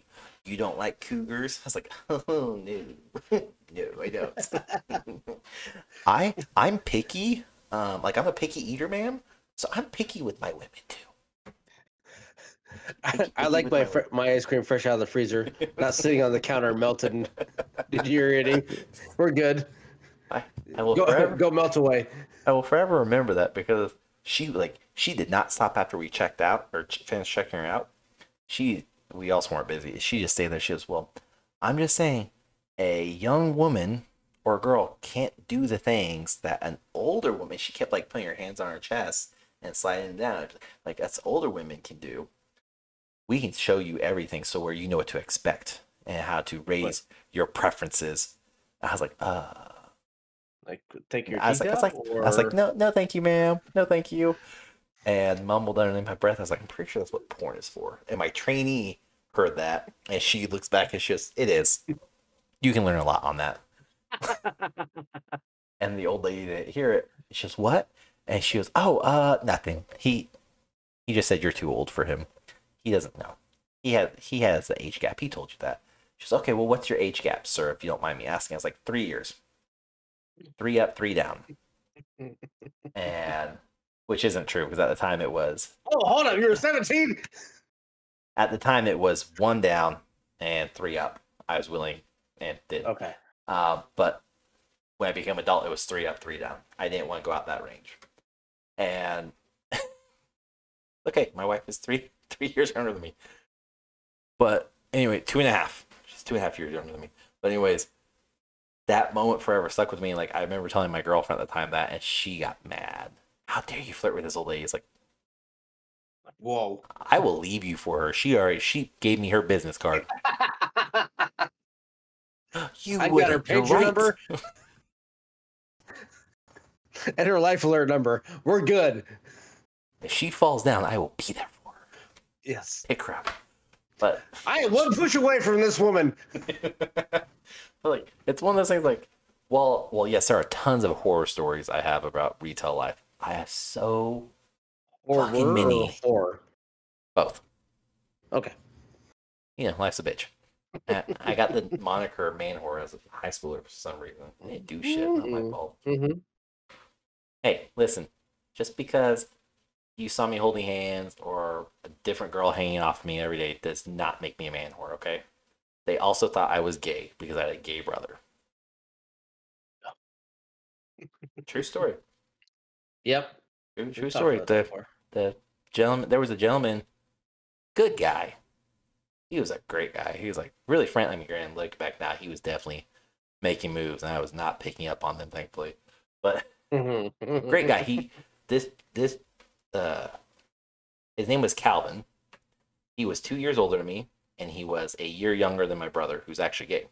A: don't like cougars? I was like, oh no, no, I don't. I'm picky. Like I'm a picky eater, man. So I'm picky with my women too.
B: I like my ice cream fresh out of the freezer, not sitting on the counter melted. Deteriorating. We're good.
A: I will forever
B: Go melt away.
A: I will forever remember that because she did not stop after we checked out or finished checking her out. We also weren't busy. She just stayed there. She goes, well, I'm just saying, a young woman or girl can't do the things that an older woman. She kept like putting her hands on her chest and sliding down, like that's older women can do. We can show you everything, so where you know what to expect and how to raise your preferences I was like,
B: Like, take your
A: I was
B: teeth
A: like, I was
B: out,
A: like, I was like,
B: or
A: no, no, thank you, ma'am, no, thank you, and mumbled underneath my breath. I was like, I'm pretty sure that's what porn is for. And my trainee heard that, and she looks back and she goes, it is. You can learn a lot on that. And the old lady didn't hear it. She goes, what? And she goes, oh, nothing. He just said you're too old for him. He doesn't know. He has the age gap. He told you that. She goes, okay, well, what's your age gap, sir, if you don't mind me asking? I was like, 3 years. 3 up, 3 down. And which isn't true because at the time it was.
B: Oh, hold up, you were 17.
A: At the time it was 1 down and 3 up. I was willing and did.
B: Okay.
A: But when I became adult, it was 3 up, 3 down. I didn't want to go out that range. And okay, my wife is 3 years younger than me. But anyway, 2.5. She's 2.5 years younger than me. But anyways, that moment forever stuck with me. Like I remember telling my girlfriend at the time that, and she got mad. How dare you flirt with this old lady? It's like,
B: whoa.
A: I will leave you for her. She gave me her business card. You
B: I got her
A: you're
B: pager number and her life alert number. We're good.
A: If she falls down, I will be there for her.
B: Yes.
A: Pick her up. But
B: I am 1 push away from this woman.
A: like it's one of those things like, well, yes, there are tons of horror stories I have about retail life. I have so fucking many.
B: Or
A: Both.
B: okay.
A: You know, life's a bitch. I got the moniker man whore as a high schooler for some reason. I didn't do shit. Not my fault.
B: Mm-hmm.
A: Hey, listen. Just because you saw me holding hands or a different girl hanging off me every day does not make me a man whore, okay? They also thought I was gay because I had a gay brother. True story.
B: Yep.
A: True story. The gentleman, there was a gentleman, good guy. He was a great guy. He was like really friendly. I mean, and look back now, he was definitely making moves, and I was not picking up on them, thankfully. But great guy. His name was Calvin. He was 2 years older than me, and he was a year younger than my brother, who's actually gay.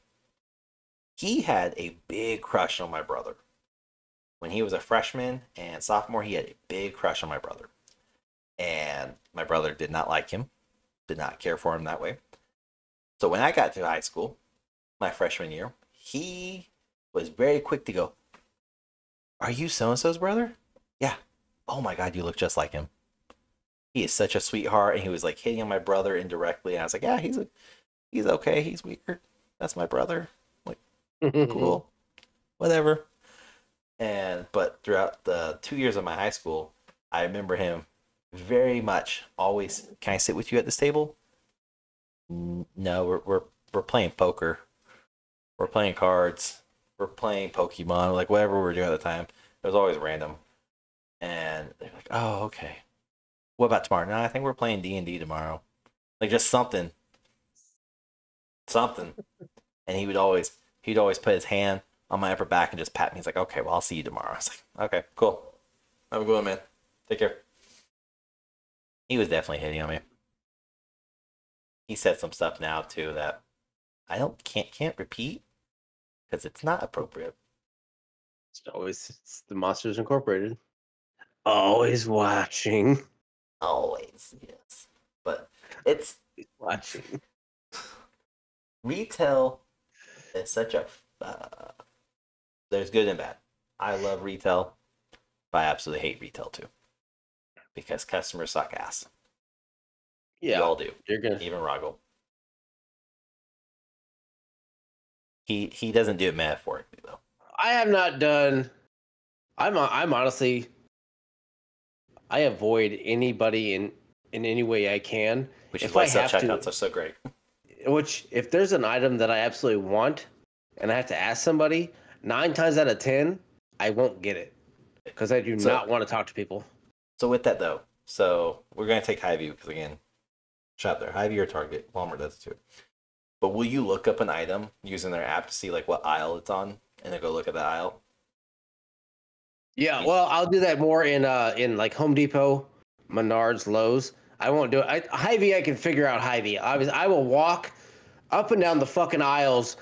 A: He had a big crush on my brother. When he was a freshman and sophomore, he had a big crush on my brother. And my brother did not like him, did not care for him that way. So when I got to high school, my freshman year, he was very quick to go, are you so-and-so's brother? Yeah. Oh my God, you look just like him. He is such a sweetheart. And he was like hitting on my brother indirectly. And I was like, yeah, he's okay. He's weird. That's my brother. I'm like, cool. Whatever. But throughout the 2 years of my high school, I remember him very much always, can I sit with you at this table? No, we're playing poker. We're playing cards. We're playing Pokemon, like whatever we were doing at the time. It was always random. And they're like, oh, okay. What about tomorrow? No, I think we're playing D&D tomorrow. Like just something. Something. And he'd always put his hand on my upper back and just pat me. He's like, okay, well, I'll see you tomorrow. I was like, okay, cool. Have a good one, man. Take care. He was definitely hitting on me. He said some stuff now too that I can't repeat because it's not appropriate.
B: It's the Monsters Incorporated. Always watching.
A: Always, yes. But it's
B: watching.
A: Retail is such a there's good and bad. I love retail, but I absolutely hate retail too. Because customers suck ass.
B: Yeah.
A: You all do.
B: You're gonna
A: even Rogel. He doesn't do it metaphorically though.
B: I have not done I'm honestly I avoid anybody in any way I can.
A: Which is why self-checkouts are so great.
B: Which, if there's an item that I absolutely want and I have to ask somebody, 9 times out of 10, I won't get it because I do not want to talk to people.
A: So with that though, we're going to take Hy-Vee because again, shop there. Hy-Vee or Target, Walmart does it too. But will you look up an item using their app to see like what aisle it's on and then go look at that aisle?
B: Yeah, well, I'll do that more in like Home Depot, Menards, Lowe's. I won't do it. Hy-Vee, I can figure out Hy-Vee. Obviously, I will walk up and down the fucking aisles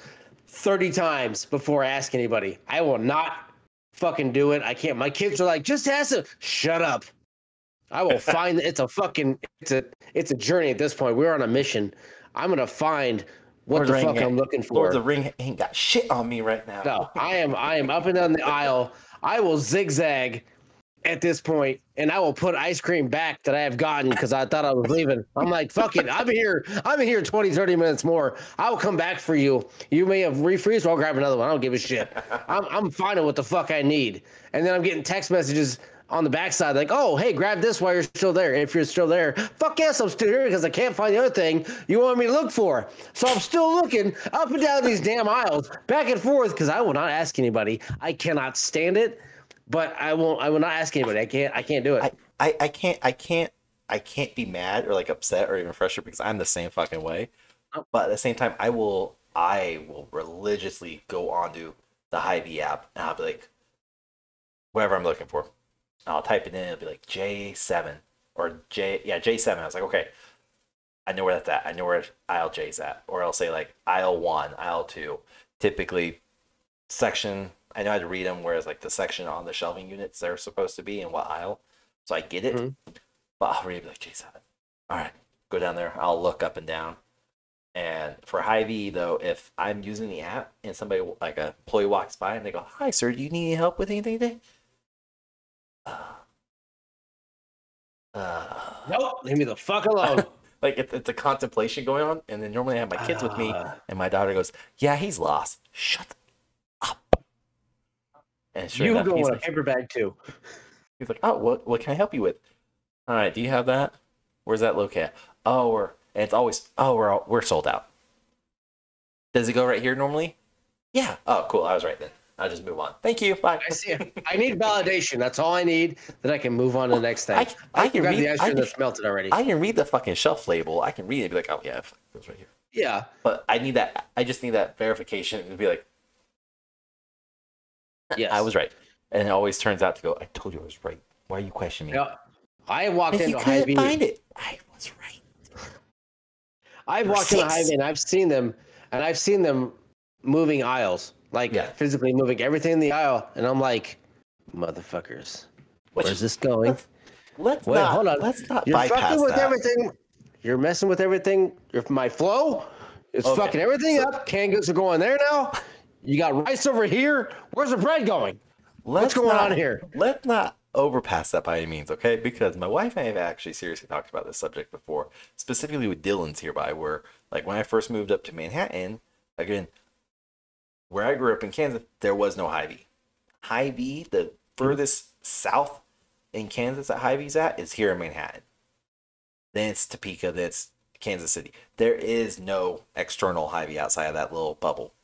B: 30 times before I ask anybody. I will not fucking do it. I can't. My kids are like, just ask it. Shut up. I will find. It's a journey at this point. We're on a mission. I'm gonna find what the fuck I'm looking for.
A: Lord of the Ring ain't got shit on me right now.
B: No, I am up and down the aisle. I will zigzag at this point, and I will put ice cream back that I have gotten because I thought I was leaving. I'm like, fuck it. I'm here 20, 30 minutes more. I will come back for you. You may have refreezed, or I'll grab another one. I don't give a shit. I'm finding what the fuck I need. And then I'm getting text messages on the backside like, oh, hey, grab this while you're still there. If you're still there, fuck yes, I'm still here because I can't find the other thing you want me to look for. So I'm still looking up and down these damn aisles, back and forth, because I will not ask anybody. I cannot stand it. But I will not ask anybody. I can't do it.
A: I can't be mad or like upset or even frustrated because I'm the same fucking way. But at the same time, I will religiously go onto the Hy-Vee app and I'll be like, whatever I'm looking for. I'll type it in, it'll be like J7 or J7. I was like, okay, I know where that's at. I know where aisle J's at. Or I'll say like aisle 1, aisle 2. Typically section, I know how to read them, whereas like the section on the shelving units they're supposed to be in what aisle. So I get it. Mm-hmm. But I'll read like J7. All right, go down there. I'll look up and down. And for Hy-Vee though, if I'm using the app and somebody like a employee walks by and they go, "Hi sir, do you need any help with anything today?"
B: Nope, leave me the fuck alone.
A: Like it's a contemplation going on, and then normally I have my kids with me, and my daughter goes, "Yeah, he's lost. Shut up." And sure enough,
B: go in a paper bag too.
A: He's like, "Oh, what can I help you with?" All right, do you have that? Where's that located? Oh, it's always we're sold out. Does it go right here normally? Yeah. Oh, cool. I was right then. I'll just move on. Thank you. Bye.
B: I see. I need validation. That's all I need. That I can move on to the next thing.
A: I can read
B: the ice cream that's melted already.
A: I can read the fucking shelf label. I can read it and be like, oh yeah, it goes right here.
B: Yeah.
A: But I need that. I just need that verification and be like, yes, I was right. And it always turns out to go, I told you I was right. Why are you questioning me?
B: Yeah. I walked into
A: Hy-Vee. Find it. I was right.
B: I've walked into Hy-Vee and I've seen them moving aisles. Like physically moving everything in the aisle, and I'm like, motherfuckers, where's this going?
A: Hold on. Let's not
B: You're
A: bypass
B: fucking with
A: that.
B: everything. You're messing with everything. My flow is fucking everything up. Canned goods are going there now. You got rice over here. Where's the bread going? What's going on here?
A: Let's not overpass that by any means, okay? Because my wife and I have actually seriously talked about this subject before, specifically with Dylan's hereby, where like when I first moved up to Manhattan, again, where I grew up in Kansas, there was no Hy-Vee. Hy-Vee, the furthest south in Kansas that Hy-Vee's at is here in Manhattan. Then it's Topeka, then it's Kansas City. There is no external Hy-Vee outside of that little bubble.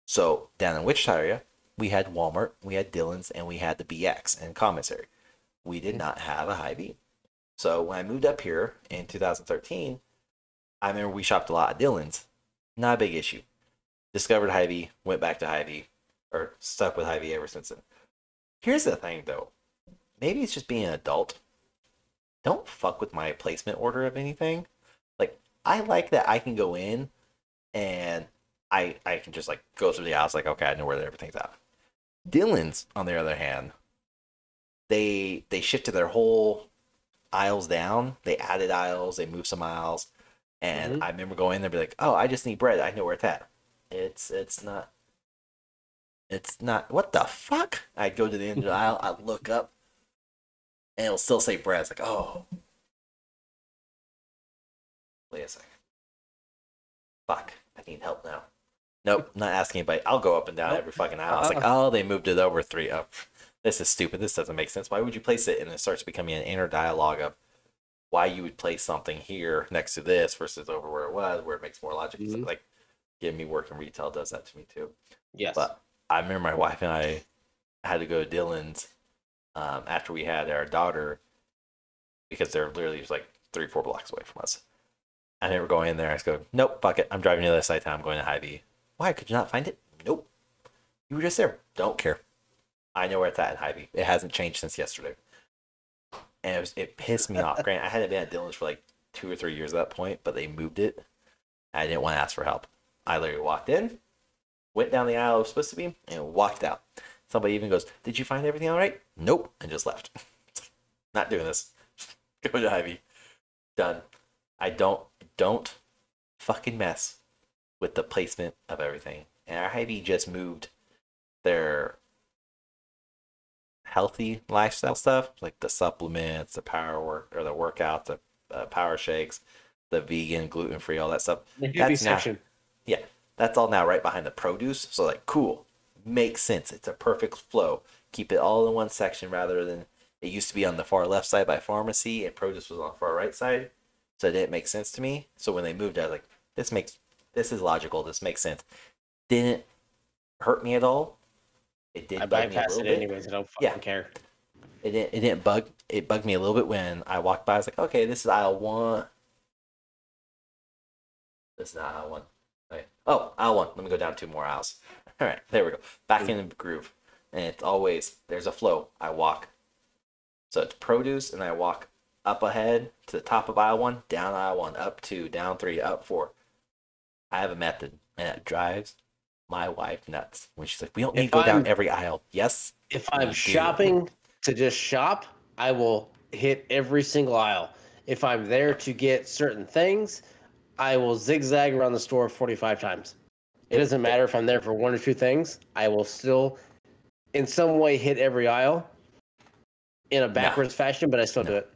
A: So down in Wichita area, we had Walmart, we had Dillon's, and we had the BX and commissary. We did not have a Hy-Vee. So when I moved up here in 2013, I remember we shopped a lot at Dillon's. Not a big issue. Discovered Hy-Vee, went back to Hy-Vee, or stuck with Hy-Vee ever since then. Here's the thing, though. Maybe it's just being an adult. Don't fuck with my placement order of anything. Like, I like that I can go in and I can just, like, go through the aisles, like, okay, I know where everything's at. Dillon's, on the other hand, they shifted their whole aisles down. They added aisles, they moved some aisles, and I remember going in there and be like, oh, I just need bread. I know where it's at. It's not what the fuck? I'd go to the end of the aisle, I'd look up, and it'll still say bread. It's like, oh. Wait a second. Fuck. I need help now. Nope, not asking anybody. I'll go up and down every fucking aisle. It's like, oh, they moved it over 3 up. This is stupid. This doesn't make sense. Why would you place it? And it starts becoming an inner dialogue of why you would place something here next to this versus over where it was, where it makes more logic. Like, getting me working retail does that to me too.
B: Yes.
A: But I remember my wife and I had to go to Dillon's after we had our daughter because they're literally just like 3-4 blocks away from us. I remember going in there. I just go, nope, fuck it. I'm driving to the other side of town. I'm going to Hy-Vee. Why? Could you not find it? Nope. You were just there. Don't care. I know where it's at in Hy-Vee. It hasn't changed since yesterday. And it pissed me off. Granted, I hadn't been at Dillon's for like 2 or 3 years at that point, but they moved it. I didn't want to ask for help. I literally walked in, went down the aisle I was supposed to be, and walked out. Somebody even goes, "Did you find everything all right?" Nope, and just left. Not doing this. Go to Ivy. Done. I don't fucking mess with the placement of everything. And our Ivy just moved their healthy lifestyle stuff, like the supplements, the the workouts, the power shakes, the vegan, gluten free, all that stuff.
B: The beauty
A: That's
B: section.
A: now, yeah, that's all now right behind the produce. So like, cool, makes sense. It's a perfect flow. Keep it all in one section rather than it used to be on the far left side by pharmacy and produce was on the far right side. So it didn't make sense to me. So when they moved, I was like, this is logical. This makes sense. Didn't hurt me at all. It did
B: I
A: bug me a
B: bypass
A: little
B: it
A: bit.
B: anyways. I don't fucking care.
A: It bugged me a little bit when I walked by. I was like, okay, this is aisle 1. This is not aisle 1. Okay. Oh, aisle 1. Let me go down 2 more aisles. All right, there we go. Back in the groove. And it's always, there's a flow. I walk. So it's produce, and I walk up ahead to the top of aisle 1, down aisle 1, up 2, down 3, up 4. I have a method, and it drives my wife nuts when she's like, "We don't need to go down every aisle." Yes.
B: If I'm shopping to just shop, I will hit every single aisle. If I'm there to get certain things, I will zigzag around the store 45 times. It doesn't matter if I'm there for 1 or 2 things. I will still, in some way, hit every aisle in a backwards fashion, but I still do it.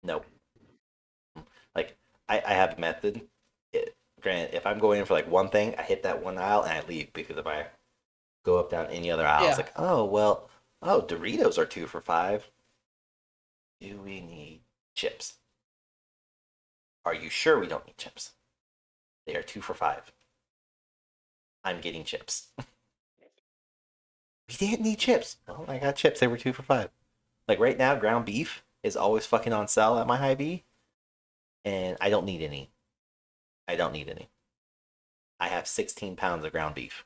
A: Nope. Like, I have a method. Granted, if I'm going in for like one thing, I hit that one aisle and I leave, because if I go up down any other aisle, it's like, Doritos are 2 for $5. Do we need chips? Are you sure we don't need chips? They are 2 for $5. I'm getting chips. We didn't need chips. Oh, I got chips. They were 2 for $5. Like right now, ground beef is always fucking on sale at my Hy-Vee, and I don't need any. I have 16 pounds of ground beef.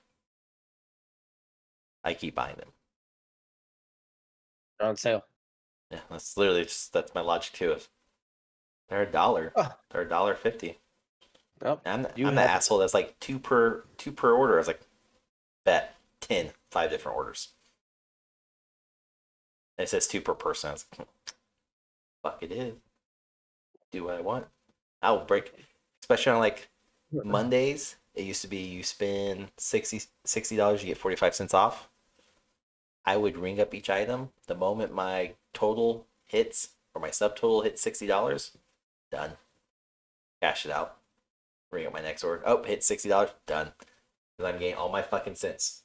A: I keep buying them.
B: They're on sale.
A: Yeah, that's literally that's my logic to it. They're $1.
B: Oh.
A: They're $1.50.
B: Oh,
A: I'm the asshole that's like two per order. I was like, bet 5 different orders. And it says 2 per person. I was like, fuck it is. Do what I want. I'll break, especially on like Mondays. It used to be you spend $60, you get 45 cents off. I would ring up each item. The moment my total hits, or my subtotal hits $60, done. Cash it out. Ring up my next order. Oh, hit $60, done. Because I'm getting all my fucking cents.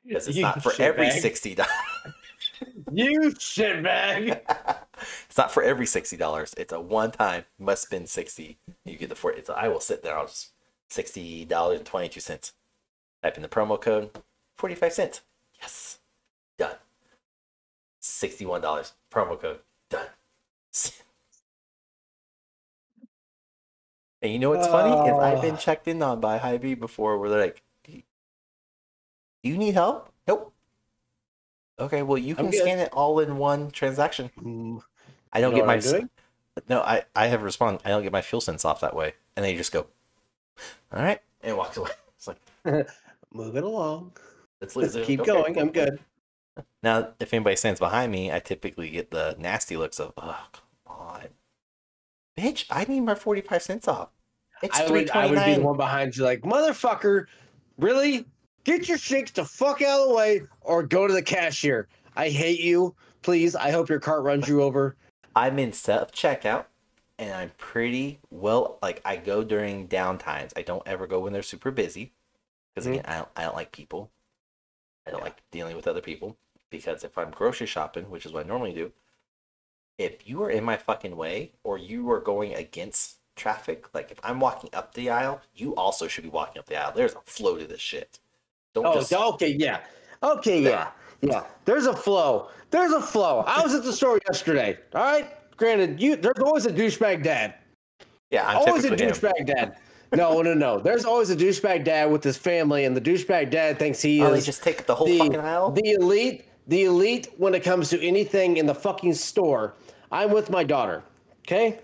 A: Because it's not for every $60.
B: You shitbag.
A: It's not for every $60. It's a one-time must spend 60. You get the 40. I will sit there. I'll just $60.22. Type in the promo code, 45 cents. Yes, done. $61 promo code, done. And you know what's funny is I've been checked in on by Hy-Vee before, where they're like, "Do you need help?" Nope. Okay, well you can scan it all in one transaction. I don't get my. No, I have responded. I don't get my fuel cents off that way, and they just go, "All right," and walks away. It's like,
B: move it along.
A: Let's
B: keep going. I'm good.
A: Now, if anybody stands behind me, I typically get the nasty looks of, "Oh, come on, bitch! I need my 45 cents off." It's
B: I would be the one behind you, like, motherfucker, really? Get your shakes the fuck out of the way, or go to the cashier. I hate you. Please, I hope your cart runs you over.
A: I'm in self-checkout, and I'm pretty well, like, I go during downtimes. I don't ever go when they're super busy, because again, I don't like people. I don't like dealing with other people, because if I'm grocery shopping, which is what I normally do, if you are in my fucking way, or you are going against traffic, like if I'm walking up the aisle, you also should be walking up the aisle. There's a flow to this shit.
B: Okay, yeah. Yeah. There's a flow. I was at the store yesterday. All right. Granted, there's always a douchebag dad.
A: Yeah, I'm
B: always a douchebag dad. No. There's always a douchebag dad with his family, and the douchebag dad thinks he is.
A: They just take the whole fucking aisle.
B: The elite when it comes to anything in the fucking store. I'm with my daughter. Okay.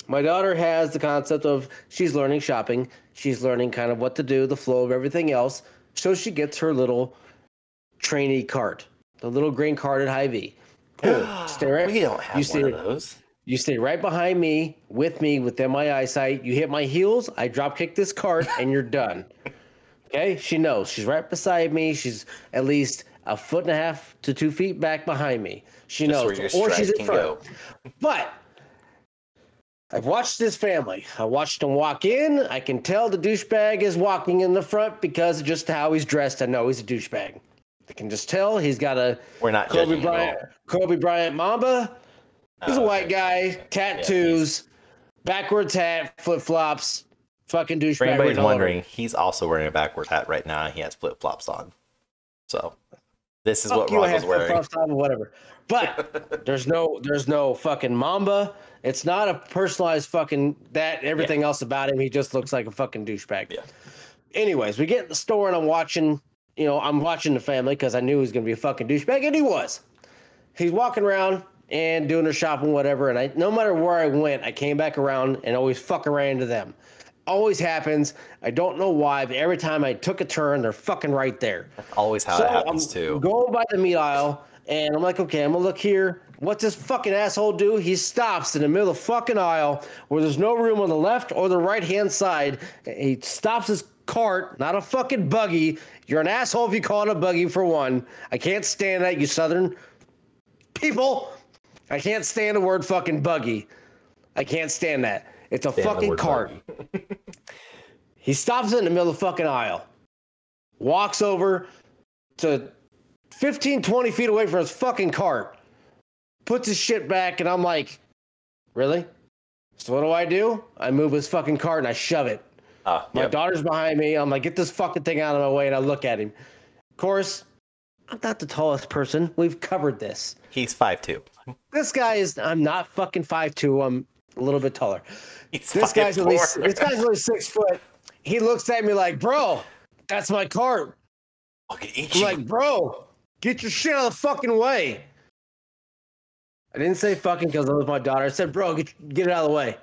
B: My daughter has the concept of she's learning shopping. She's learning kind of what to do, the flow of everything else. So she gets her little trainee cart, the little green cart at Hy-Vee. Cool.
A: We don't have one of those.
B: You stay right behind me, within my eyesight. You hit my heels, I drop kick this cart, and you're done. Okay? She knows. She's right beside me. She's at least 1.5 to 2 feet back behind me. She knows. Or she's in front. But I've watched this family. I watched them walk in. I can tell the douchebag is walking in the front because of just how he's dressed. I know he's a douchebag. I can just tell he's got a Kobe Bryant Mamba. He's a white guy, tattoos, backwards hat, flip-flops, fucking douchebag.
A: For anybody's wondering, he's also wearing a backwards hat right now. He has flip-flops on. So this is what Ron was wearing.
B: Whatever. But there's no fucking Mamba. It's not a personalized fucking everything else about him. He just looks like a fucking douchebag. Yeah. Anyways, we get in the store and I'm watching the family because I knew he was going to be a fucking douchebag, and he was. He's walking around and doing their shopping, whatever, and no matter where I went, I came back around and always fucking ran into them. Always happens. I don't know why, but every time I took a turn, they're fucking right there.
A: That's always how it happens, too.
B: Going by the meat aisle, and I'm like, okay, I'm going to look here. What's this fucking asshole do? He stops in the middle of the fucking aisle where there's no room on the left or the right-hand side. He stops his cart, not a fucking buggy. You're an asshole if you call it a buggy, for one. I can't stand that, you southern people. I can't stand the word fucking buggy. I can't stand that. It's a fucking cart. He stops it in the middle of the fucking aisle. Walks over to 15, 20 feet away from his fucking cart. Puts his shit back, and I'm like, really? So what do? I move his fucking cart, and I shove it. My daughter's behind me. I'm like, get this fucking thing out of my way, and I look at him. Of course, I'm not the tallest person. We've covered this.
A: He's 5'2".
B: This guy I'm not fucking 5'2". I'm a little bit taller.
A: This guy's
B: only 6 foot. He looks at me like, bro, that's my cart.
A: I'm
B: like, bro, get your shit out of the fucking way. I didn't say fucking because it was my daughter. I said, bro, get it out of the way.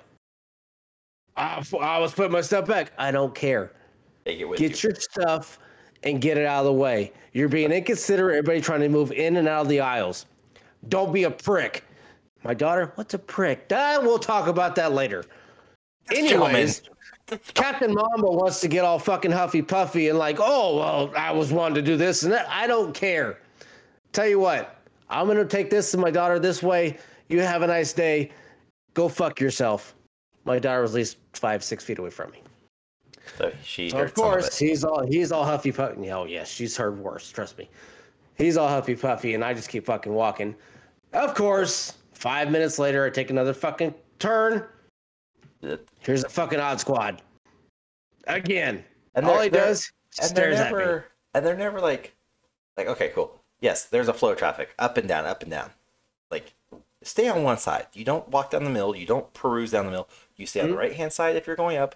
B: I was putting my stuff back. I don't care. Get your stuff and get it out of the way. You're being inconsiderate. Everybody trying to move in and out of the aisles. Don't be a prick. My daughter, what's a prick? We'll talk about that later. Anyways, Captain Mamba wants to get all fucking huffy puffy and like, oh, well, I was wanting to do this and that. I don't care. Tell you what, I'm going to take this to my daughter this way. You have a nice day. Go fuck yourself. My daughter was at least 5-6 feet away from me.
A: So
B: of course, he's all huffy puffy. Oh, yes, she's heard worse. Trust me. He's all huffy puffy, and I just keep fucking walking. Of course, 5 minutes later, I take another fucking turn. Here's a fucking odd squad. Again. And all he does stares at me.
A: And they're never like, okay, cool. Yes, there's a flow of traffic. Up and down, up and down. Like, stay on one side. You don't walk down the middle. You don't peruse down the middle. You stay on the right-hand side if you're going up.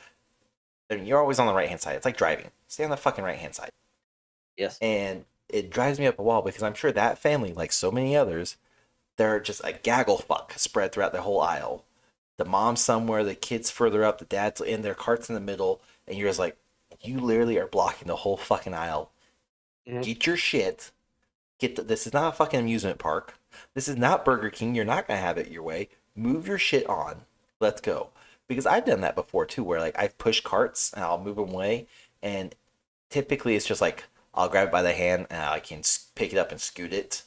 A: And you're always on the right-hand side. It's like driving. Stay on the fucking right-hand side.
B: Yes.
A: And it drives me up a wall because I'm sure that family, like so many others, they're just a gaggle fuck spread throughout the whole aisle. The mom's somewhere, the kid's further up, the dad's in their cart's in the middle, and you're just like, you literally are blocking the whole fucking aisle. Mm-hmm. Get your shit. This is not a fucking amusement park. This is not Burger King. You're not going to have it your way. Move your shit on. Let's go. Because I've done that before too, where like I've pushed carts and I'll move them away, and typically it's just like I'll grab it by the hand and I can pick it up and scoot it.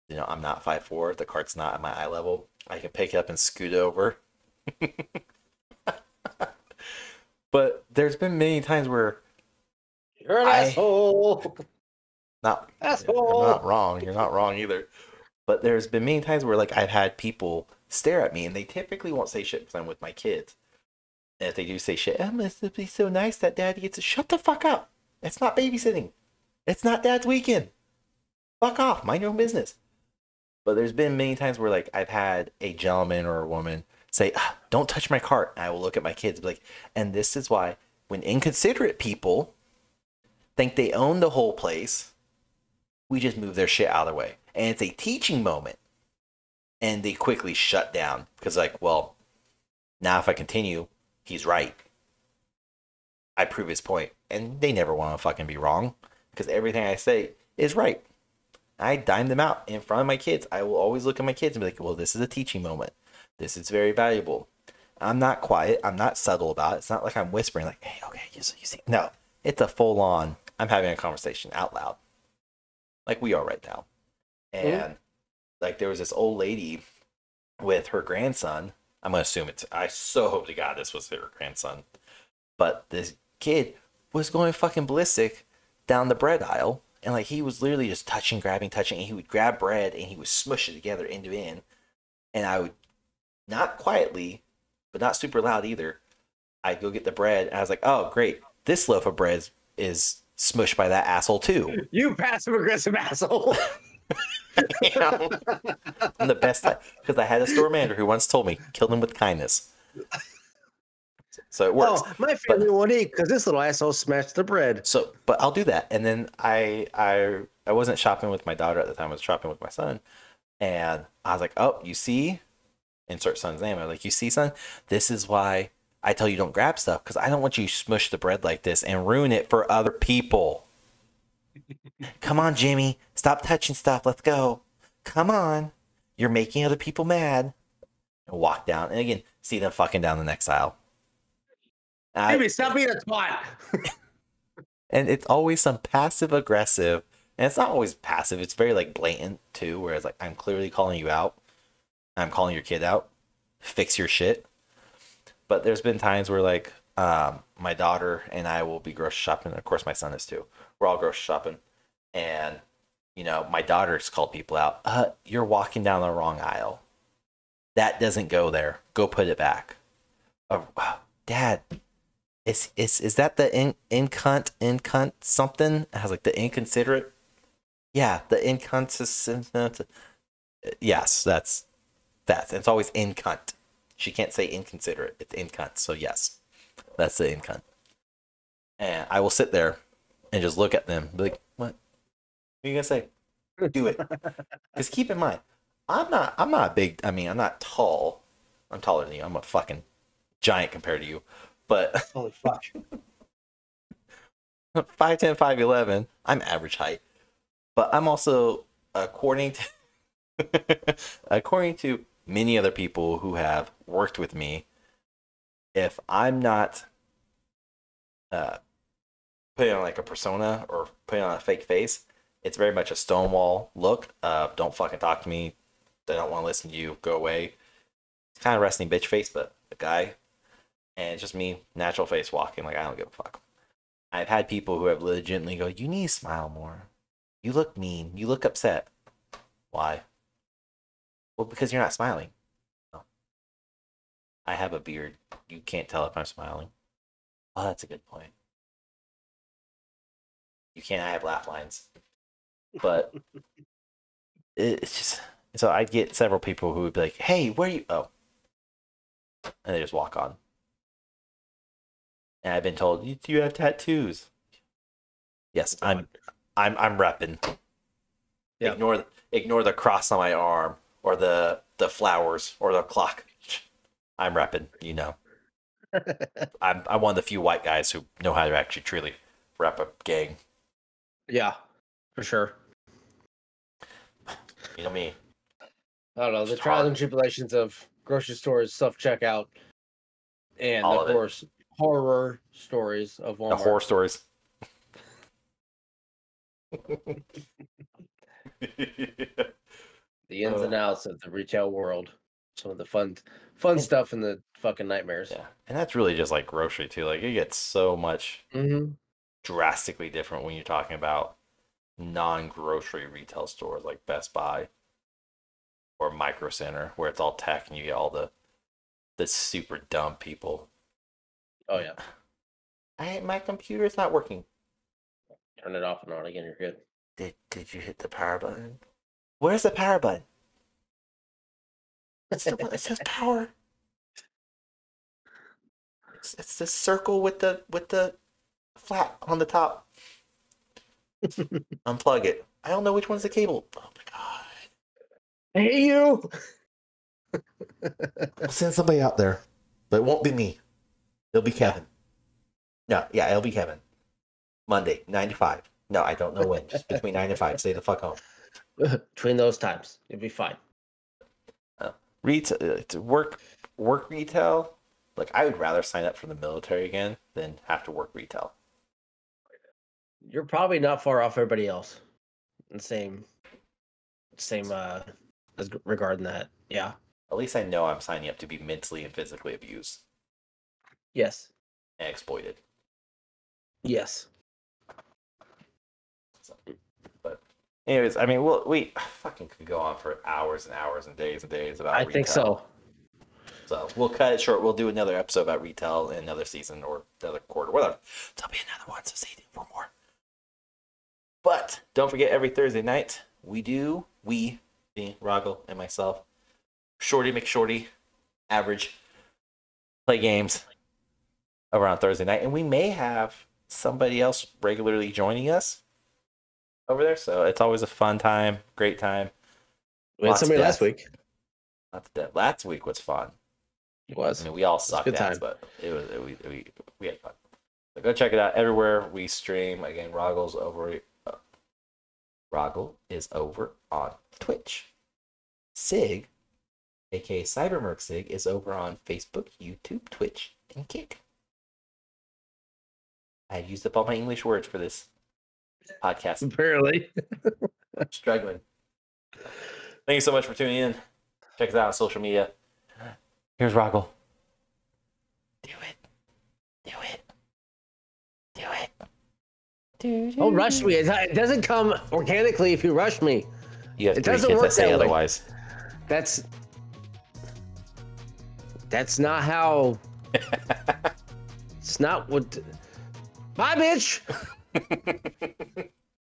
A: You know, I'm not 5'4". The cart's not at my eye level. I can pick it up and scoot it over. But there's been many times where
B: you're an asshole.
A: Asshole. I'm not wrong. You're not wrong either. But there's been many times where like I've had people stare at me, and they typically won't say shit because I'm with my kids. And if they do say shit, it must be so nice that dad gets to shut the fuck up. It's not babysitting. It's not dad's weekend. Fuck off. Mind your own business. But there's been many times where like I've had a gentleman or a woman say, don't touch my cart. And I will look at my kids and be like, and this is why when inconsiderate people think they own the whole place, we just move their shit out of the way. And it's a teaching moment. And they quickly shut down because like, well, Now, if I continue, he's right. I prove his point, and they never want to fucking be wrong because everything I say is right. I dime them out in front of my kids. I will always look at my kids and be like, well, this is a teaching moment. This is very valuable. I'm not quiet. I'm not subtle about it. It's not like I'm whispering like, hey, okay, you see. No, it's a full on, I'm having a conversation out loud like we are right now. And like there was this old lady with her grandson. I'm going to assume I so hope to God this was her grandson. But this kid was going fucking ballistic down the bread aisle. And like he was literally just touching, grabbing, touching. And he would grab bread and he would smush it together end to end. And I would, not quietly, but not super loud either, I'd go get the bread. And I was like, oh, great. This loaf of bread is smushed by that asshole too.
B: You passive aggressive asshole.
A: You know? I'm the best type. Because I had a store manager who once told me, kill them with kindness. So it works.
B: Oh, my family won't eat because this little asshole smashed the bread.
A: So, but I'll do that. And then I wasn't shopping with my daughter at the time. I was shopping with my son. And I was like, oh, you see? Insert son's name. I was like, you see, son? This is why I tell you don't grab stuff. Because I don't want you to smush the bread like this and ruin it for other people. Come on, Jimmy. Stop touching stuff. Let's go. Come on. You're making other people mad. And walk down. And again, see them fucking down the next aisle.
B: Jimmy, stop being a twat.
A: And it's always some passive aggressive. And it's not always passive. It's very like blatant too. Whereas like I'm clearly calling you out. I'm calling your kid out. Fix your shit. But there's been times where like my daughter and I will be grocery shopping. Of course, my son is too. We're all grocery shopping. And, you know, my daughter's called people out. You're walking down the wrong aisle. That doesn't go there. Go put it back. Dad, is that the incunt something? I was like, the inconsiderate? Yeah, the inconsistent. Yes, that's. It's always incunt. She can't say inconsiderate. It's incunt. So yes, that's the incunt. And I will sit there and just look at them, be like, "What? What are you gonna say? Do it." Because keep in mind, I'm not big. I mean, I'm not tall. I'm taller than you. I'm a fucking giant compared to you. But
B: Holy fuck.
A: 5'10", 5'11". I'm average height. But I'm also according to many other people who have worked with me, if I'm not putting on like a persona or putting on a fake face, it's very much a stonewall look. Don't fucking talk to me. They don't want to listen to you. Go away. It's kind of resting bitch face, but a guy. And it's just me, natural face walking. Like, I don't give a fuck. I've had people who have legitimately go, you need to smile more. You look mean. You look upset. Why? Well, because you're not smiling. Oh. I have a beard. You can't tell if I'm smiling. Oh, that's a good point. You can't. I have laugh lines. But it's just... So I get several people who would be like, hey, where are you? Oh. And they just walk on. And I've been told, do you have tattoos? Yes, I'm repping. Yep. Ignore the cross on my arm or the flowers or the clock. I'm repping, you know. I'm one of the few white guys who know how to actually truly rep a gang.
B: Yeah, for sure.
A: You know me.
B: I don't know, the trials and tribulations of grocery stores, self-checkout, and of course, horror stories of Walmart.
A: The horror stories.
B: The ins and outs of the retail world. Some of the fun stuff and the fucking nightmares.
A: Yeah, and that's really just like grocery too. Like it gets so much drastically different when you're talking about non-grocery retail stores like Best Buy or Micro Center, where it's all tech and you get all the super dumb people.
B: Oh yeah.
A: My computer's not working.
B: Turn it off and on again. You're good.
A: Did you hit the power button? Where's the power button? It's the one that says power. It's the circle with the flat on the top. Unplug it. I don't know which one's the cable. Oh my god.
B: I hate you.
A: I'll send somebody out there. But it won't be me. It'll be Kevin. No, yeah, it'll be Kevin. Monday, 9 to 5. No, I don't know when. Just between 9 and 5. Stay the fuck home.
B: Between those times, you'll be fine.
A: Work retail. Like, I would rather sign up for the military again than have to work retail.
B: You're probably not far off everybody else. Same as regarding that. Yeah.
A: At least I know I'm signing up to be mentally and physically abused
B: Yes.
A: and exploited.
B: Yes.
A: So, but anyways, I mean, we fucking could go on for hours and hours and days about
B: I
A: retail.
B: think so.
A: So we'll cut it short. We'll do another episode about retail in another season or another quarter, whatever. There'll be another one, so stay tuned for more. But don't forget, every Thursday night, we, being Roggle and myself, Shorty McShorty, average, play games over on Thursday night. And we may have somebody else regularly joining us over there. So it's always a fun time, great time.
B: We had somebody last week.
A: Last week was fun.
B: It was.
A: I mean, we all sucked ass, but it was we had fun. So go check it out everywhere we stream. Again, Roggle is over on Twitch. Sig, aka Cybermerc Sig, is over on Facebook, YouTube, Twitch, and Kick. I used up all my English words for this podcast.
B: Apparently.
A: Struggling. Thank you so much for tuning in. Check us out on social media. Here's Roggle. Do it. Do it. Do it.
B: Don't rush me. It doesn't come organically if you rush me.
A: You have
B: it
A: 3
B: doesn't
A: kids
B: work
A: that say
B: that way.
A: otherwise.
B: That's not how. It's not what. Bye, bitch.